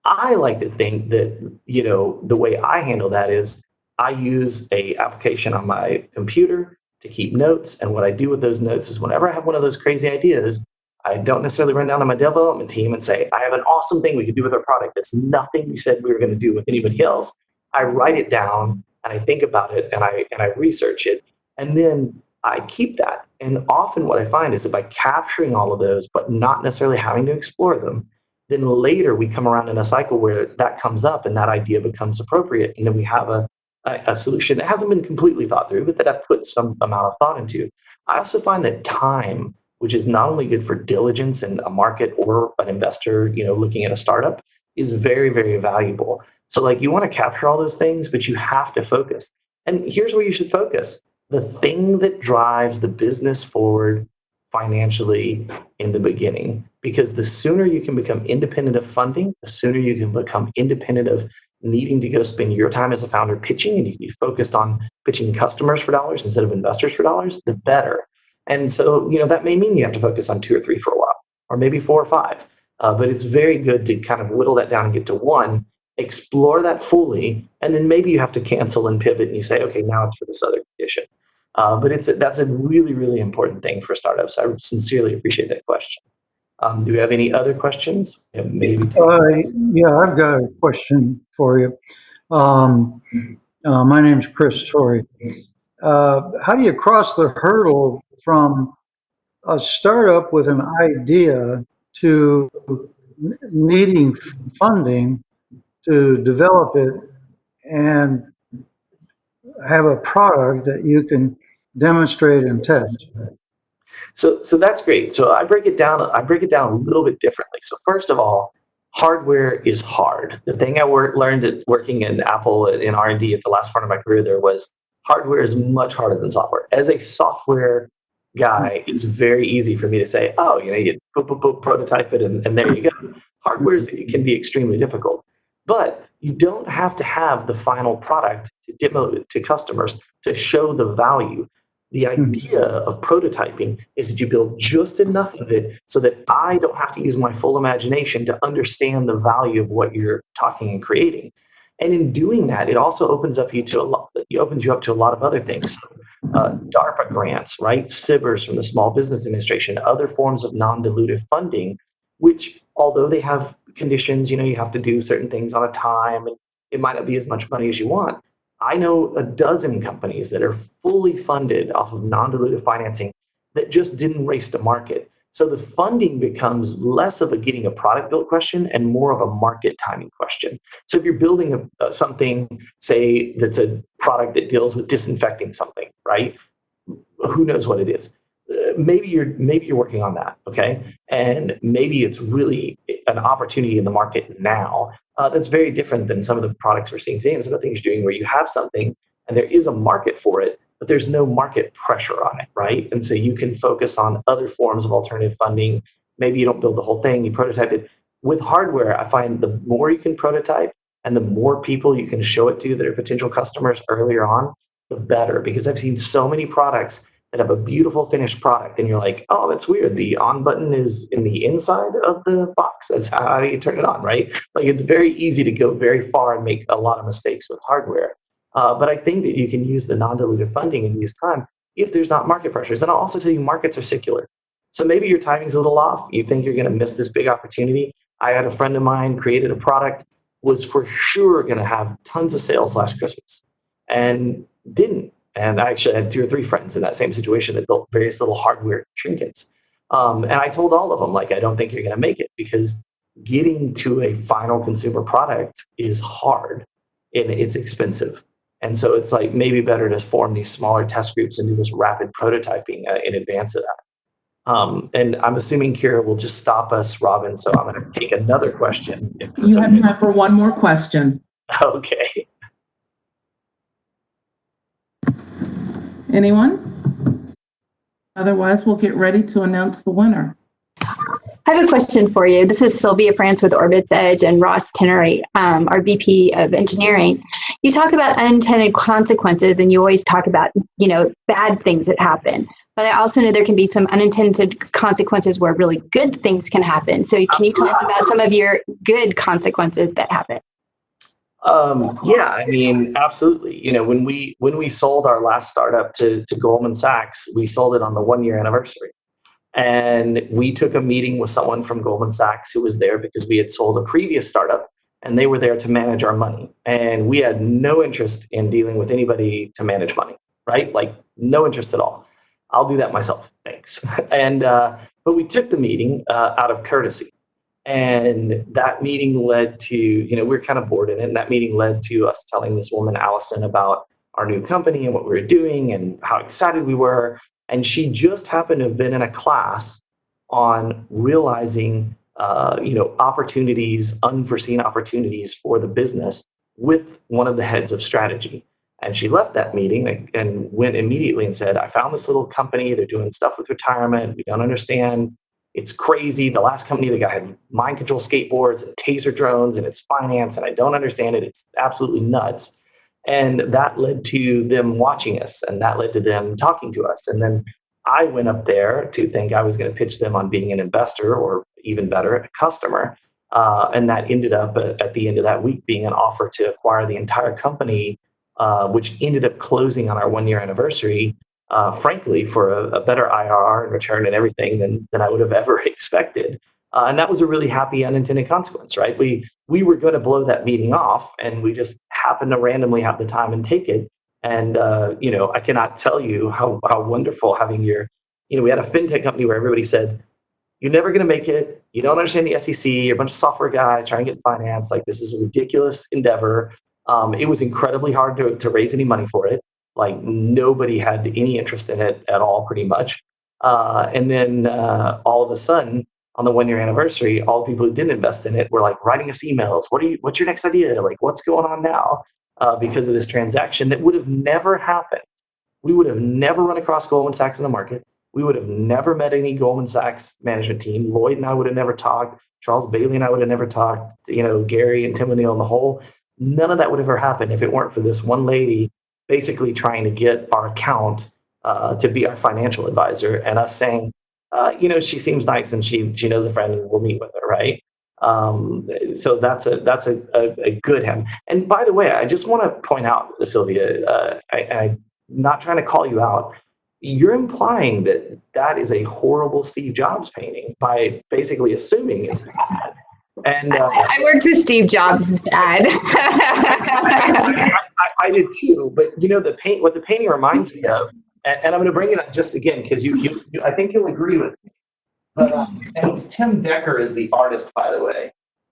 I like to think that, the way I handle that is I use a application on my computer to keep notes. And what I do with those notes is whenever I have one of those crazy ideas, I don't necessarily run down to my development team and say, I have an awesome thing we could do with our product that's nothing we said we were going to do with anybody else. I write it down and I think about it and I research it, and then I keep that. And often what I find is that by capturing all of those, but not necessarily having to explore them, then later we come around in a cycle where that comes up and that idea becomes appropriate. And then we have a solution that hasn't been completely thought through, but that I've put some amount of thought into. I also find that time, which is not only good for diligence in a market or an investor, looking at a startup, is very, very valuable. So you want to capture all those things, but you have to focus. And here's where you should focus. The thing that drives the business forward financially in the beginning, because the sooner you can become independent of funding, the sooner you can become independent of needing to go spend your time as a founder pitching, and you can be focused on pitching customers for dollars instead of investors for dollars, the better. And so, that may mean you have to focus on 2 or 3 for a while, or maybe 4 or 5. But it's very good to kind of whittle that down and get to 1, explore that fully, and then maybe you have to cancel and pivot and you say, okay, now it's for this other condition. But that's a really, really important thing for startups. I sincerely appreciate that question. Do we have any other questions? Yeah, maybe.
Yeah, I've got a question for you. My name's Chris Torre. How do you cross the hurdle from a startup with an idea to needing funding to develop it and have a product that you can demonstrate and test?
So that's great. So I break it down a little bit differently. So first of all, hardware is hard. The thing I learned at working in Apple in R&D at the last part of my career there was hardware is much harder than software. As a software guy, it's very easy for me to say, oh, you prototype it and there you go. Hardware can be extremely difficult, but you don't have to have the final product to demo to customers to show the value. The idea of prototyping is that you build just enough of it so that I don't have to use my full imagination to understand the value of what you're talking and creating. And in doing that, it also opens you up to a lot of other things. DARPA grants, right? SIBRs from the Small Business Administration, other forms of non-dilutive funding, which although they have conditions, you have to do certain things on a time, and it might not be as much money as you want. I know a dozen companies that are fully funded off of non-dilutive financing that just didn't race to market. So the funding becomes less of a getting a product built question and more of a market timing question. So if you're building something, say, that's a product that deals with disinfecting something, right? Who knows what it is? Maybe you're working on that, okay? And maybe it's really an opportunity in the market now that's very different than some of the products we're seeing today and some of the things you're doing where you have something and there is a market for it, but there's no market pressure on it, right? And so you can focus on other forms of alternative funding. Maybe you don't build the whole thing, you prototype it. With hardware, I find the more you can prototype and the more people you can show it to that are potential customers earlier on, the better. Because I've seen so many products that have a beautiful finished product and you're like, oh, that's weird. The on button is in the inside of the box. That's how you turn it on, right? Like it's very easy to go very far and make a lot of mistakes with hardware. But I think that you can use the non-dilutive funding and use time if there's not market pressures. And I'll also tell you markets are secular. So maybe your timing's a little off. You think you're going to miss this big opportunity. I had a friend of mine created a product, was for sure going to have tons of sales last Christmas and didn't. And I actually had 2 or 3 friends in that same situation that built various little hardware trinkets. And I told all of them, like, I don't think you're going to make it because getting to a final consumer product is hard and it's expensive. And so it's like maybe better to form these smaller test groups and do this rapid prototyping in advance of that. And I'm assuming Kira will just stop us, Robin. So I'm going to take another question.
You have time for one more question.
Okay.
Anyone? Otherwise, we'll get ready to announce the winner.
I have a question for you. This is Sylvia France with OrbitsEdge and Ross Tinnery, our VP of Engineering. You talk about unintended consequences, and you always talk about, bad things that happen. But I also know there can be some unintended consequences where really good things can happen. So can you tell us about some of your good consequences that happen?
Yeah, I mean, absolutely. When we sold our last startup to Goldman Sachs, we sold it on the 1-year anniversary. And we took a meeting with someone from Goldman Sachs who was there because we had sold a previous startup and they were there to manage our money. And we had no interest in dealing with anybody to manage money, right? Like no interest at all. I'll do that myself, thanks. And but we took the meeting out of courtesy. And that meeting led to, we were kind of bored in it. And that meeting led to us telling this woman, Allison, about our new company and what we were doing and how excited we were. And she just happened to have been in a class on realizing, opportunities, unforeseen opportunities for the business with one of the heads of strategy. And she left that meeting and went immediately and said, I found this little company. They're doing stuff with retirement. We don't understand. It's crazy. The last company, the guy had mind control skateboards and taser drones and it's finance. And I don't understand it. It's absolutely nuts. And that led to them watching us and that led to them talking to us. And then I went up there to think I was going to pitch them on being an investor or even better, a customer. And that ended up at the end of that week being an offer to acquire the entire company, which ended up closing on our 1-year anniversary, frankly, for a better IRR and return and everything than I would have ever expected. And that was a really happy unintended consequence, right? We were going to blow that meeting off and we just happened to randomly have the time and take it. And, I cannot tell you how wonderful having we had a fintech company where everybody said, you're never going to make it. You don't understand the SEC. You're a bunch of software guys trying to get finance. Like this is a ridiculous endeavor. It was incredibly hard to raise any money for it. Like nobody had any interest in it at all, pretty much. And then all of a sudden, on the 1-year anniversary, all the people who didn't invest in it were like writing us emails. What's your next idea? Like, what's going on now? Because of this transaction that would have never happened. We would have never run across Goldman Sachs in the market. We would have never met any Goldman Sachs management team. Lloyd and I would have never talked. Charles Bailey and I would have never talked. Gary and Tim O'Neill and the whole. None of that would have ever happened if it weren't for this one lady basically trying to get our account to be our financial advisor and us saying, she seems nice and she knows a friend and we'll meet with her, right? So that's a good him. And by the way, I just want to point out, Sylvia, I not trying to call you out, you're implying that that is a horrible Steve Jobs painting by basically assuming it's bad. And
I worked with Steve Jobs' dad.
I did too, but you know what the painting reminds me of, and I'm going to bring it up just again because you I think you'll agree with me. But and it's Tim Decker is the artist, by the way.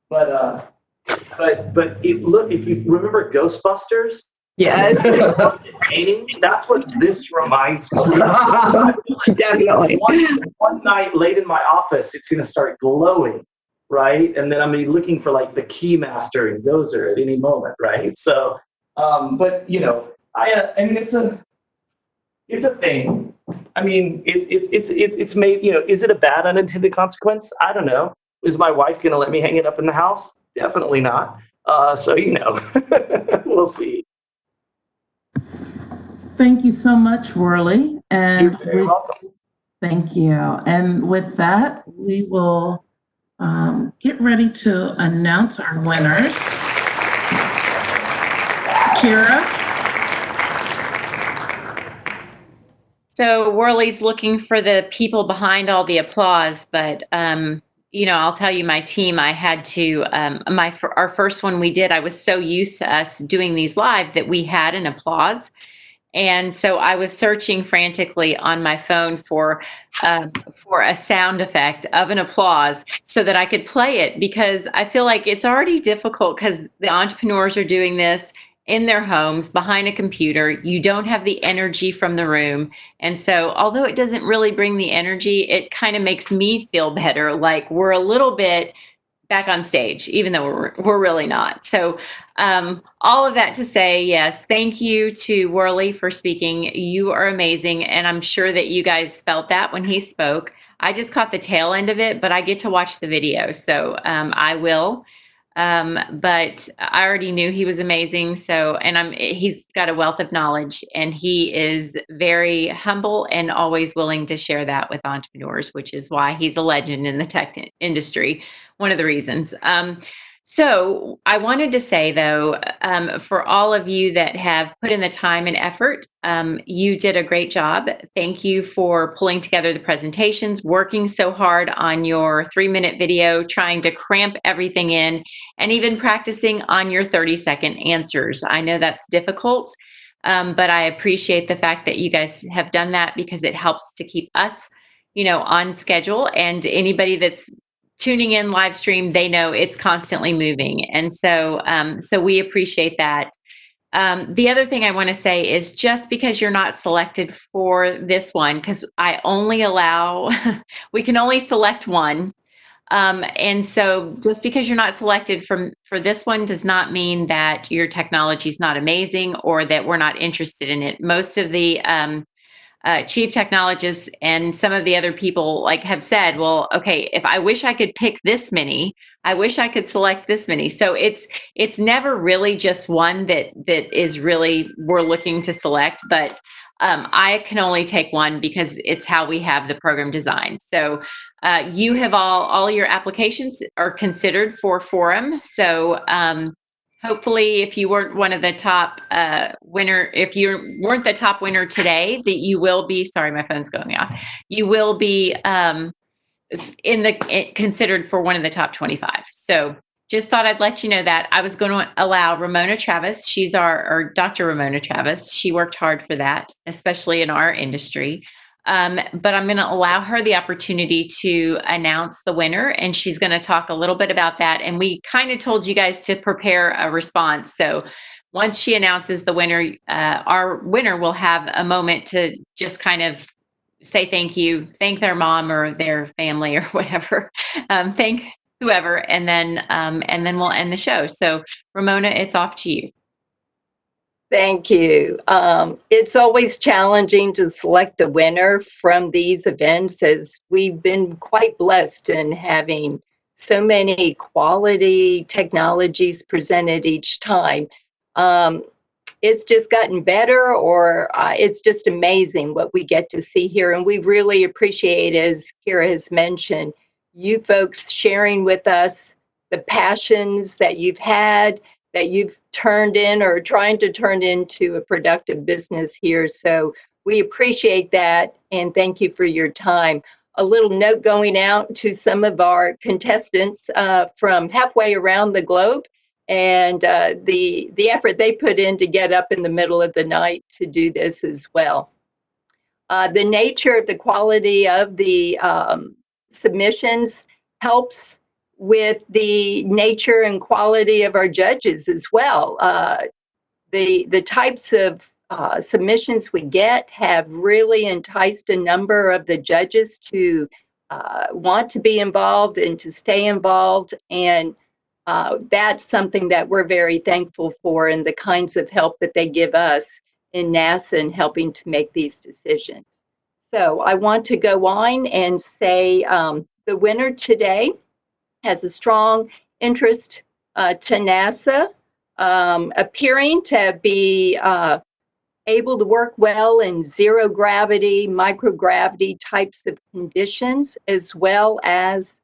But if you remember Ghostbusters,
yes,
painting, that's what this reminds me of.
Definitely.
One night late in my office, it's going to start glowing, right? And then I'm going to be looking for like the Keymaster and Gozer at any moment, right? So, but you know, I mean, it's a thing. I mean, it's made, you know, is it a bad unintended consequence? I don't know. Is my wife going to let me hang it up in the house? Definitely not. So, you know, we'll see.
Thank you so much, Worley. And
you're very welcome.
Thank you. And with that, we will get ready to announce our winners. Kira.
So Worley's looking for the people behind all the applause, but you know, I'll tell you, my team, I had to, our first one we did, I was so used to us doing these live that we had an applause. And so I was searching frantically on my phone for a sound effect of an applause so that I could play it, because I feel like it's already difficult because the entrepreneurs are doing this in their homes behind a computer. You don't have the energy from the room. And so although it doesn't really bring the energy, it kind of makes me feel better, like we're a little bit back on stage, even though we're really not. So all of that to say, yes, thank you to Worley for speaking. You are amazing. And I'm sure that you guys felt that when he spoke. I just caught the tail end of it, but I get to watch the video. So I will. But I already knew he was amazing. So, and he's got a wealth of knowledge, and he is very humble and always willing to share that with entrepreneurs, which is why he's a legend in the tech industry. One of the reasons. So I wanted to say, though, for all of you that have put in the time and effort, you did a great job. Thank you for pulling together the presentations, working so hard on your 3-minute video, trying to cramp everything in, and even practicing on your 30-second answers. I know that's difficult, but I appreciate the fact that you guys have done that, because it helps to keep us, you know, on schedule. And anybody that's tuning in live stream, they know it's constantly moving. And so, so we appreciate that. The other thing I want to say is, just because you're not selected for this one, because I only allow, we can only select one. And so just because you're not selected for this one does not mean that your technology is not amazing or that we're not interested in it. Most of the chief technologists and some of the other people have said, well, okay, if I wish I could pick this many, I wish I could select this many. So it's never really just one that is really we're looking to select, but I can only take one because it's how we have the program designed. So you have all your applications are considered for Forum. So hopefully, if you weren't one of the top winner, if you weren't the top winner today, that you will be. Sorry, my phone's going off. You will be considered for one of the top 25. So just thought I'd let you know that. I was going to allow Ramona Travis. She's our Dr. Ramona Travis. She worked hard for that, especially in our industry. But I'm going to allow her the opportunity to announce the winner, and she's going to talk a little bit about that. And we kind of told you guys to prepare a response. So once she announces the winner, our winner will have a moment to just kind of say thank you, thank their mom or their family or whatever, thank whoever, and then we'll end the show. So Ramona, it's off to you.
Thank you. It's always challenging to select the winner from these events, as we've been quite blessed in having so many quality technologies presented each time. It's just gotten better, or it's just amazing what we get to see here. And we really appreciate, as Kira has mentioned, you folks sharing with us the passions that you've had, that you've turned in or trying to turn into a productive business here. So we appreciate that, and thank you for your time. A little note going out to some of our contestants from halfway around the globe, and the effort they put in to get up in the middle of the night to do this as well. The nature of the quality of the submissions helps with the nature and quality of our judges as well. The types of submissions we get have really enticed a number of the judges to want to be involved and to stay involved, and that's something that we're very thankful for, and the kinds of help that they give us in NASA and helping to make these decisions. So I want to go on and say the winner today has a strong interest to NASA, appearing to be able to work well in zero gravity, microgravity types of conditions, as well as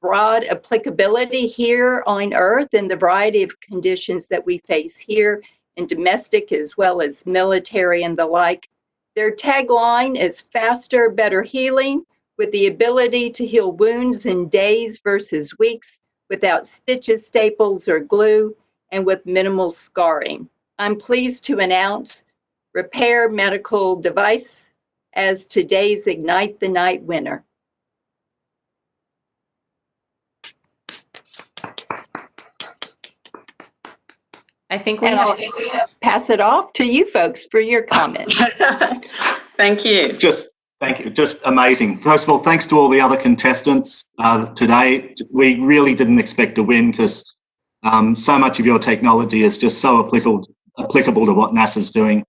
broad applicability here on Earth in the variety of conditions that we face here in domestic as well as military and the like. Their tagline is faster, better healing, with the ability to heal wounds in days versus weeks without stitches, staples, or glue, and with minimal scarring. I'm pleased to announce Rapair Medical Device as today's Ignite the Night winner.
I think we
I'll pass it off to you folks for your comments.
Thank you.
Thank you. Just amazing. First of all, thanks to all the other contestants today. We really didn't expect to win because so much of your technology is just so applicable to what NASA's doing.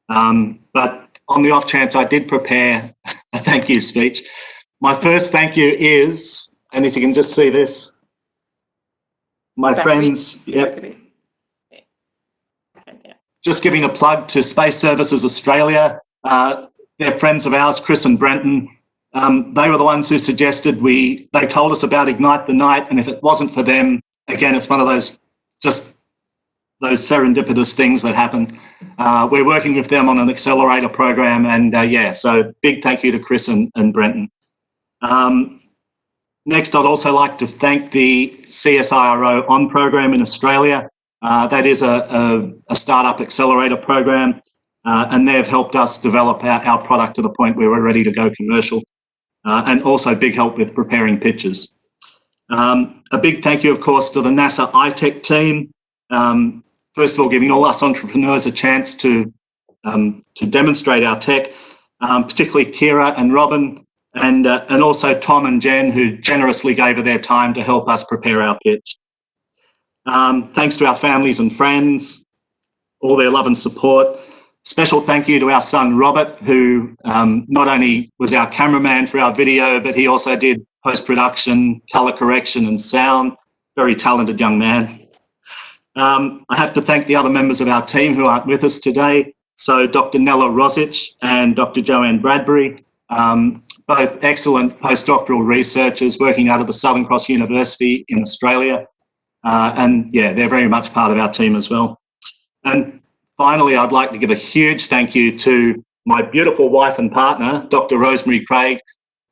But on the off chance I did prepare a thank you speech, my first thank you is, and if you can just see this, my friends, yep. Just giving a plug to Space Services Australia. They're friends of ours, Chris and Brenton. They were the ones who suggested they told us about Ignite the Night, and if it wasn't for them, again, it's one of those serendipitous things that happen. We're working with them on an accelerator program, and yeah, so big thank you to Chris and Brenton. Next, I'd also like to thank the CSIRO ON program in Australia. That is a startup accelerator program, and they've helped us develop our product to the point where we're ready to go commercial, and also big help with preparing pitches. A big thank you, of course, to the NASA iTech team. First of all, giving all us entrepreneurs a chance to demonstrate our tech, particularly Kira and Robin, and also Tom and Jen, who generously gave of their time to help us prepare our pitch. Thanks to our families and friends, all their love and support. Special thank you to our son, Robert, who not only was our cameraman for our video, but he also did post-production, colour correction and sound. Very talented young man. I have to thank the other members of our team who aren't with us today. So Dr. Nella Rosic and Dr. Joanne Bradbury, both excellent postdoctoral researchers working out of the Southern Cross University in Australia. And yeah, they're very much part of our team as well. And finally, I'd like to give a huge thank you to my beautiful wife and partner, Dr. Rosemary Craig,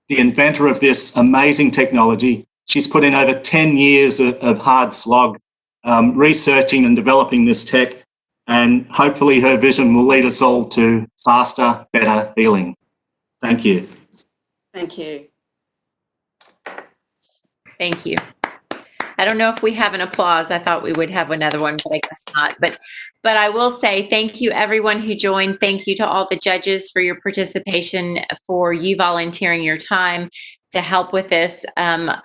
the inventor of this amazing technology. She's put in over 10 years of hard slog researching and developing this tech, and hopefully her vision will lead us all to faster, better healing. Thank you.
Thank you.
Thank you. I don't know if we have an applause. I thought we would have another one, but I guess not. But I will say thank you, everyone who joined. Thank you to all the judges for your participation, for you volunteering your time to help with this.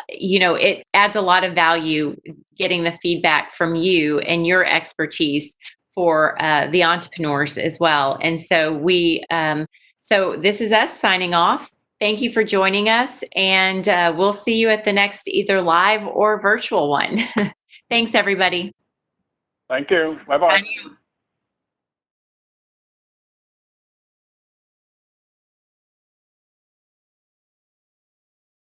You know, it adds a lot of value getting the feedback from you and your expertise for the entrepreneurs as well. And so so this is us signing off. Thank you for joining us, and we'll see you at the next either live or virtual one. Thanks, everybody.
Thank you. Bye-bye.
Bye.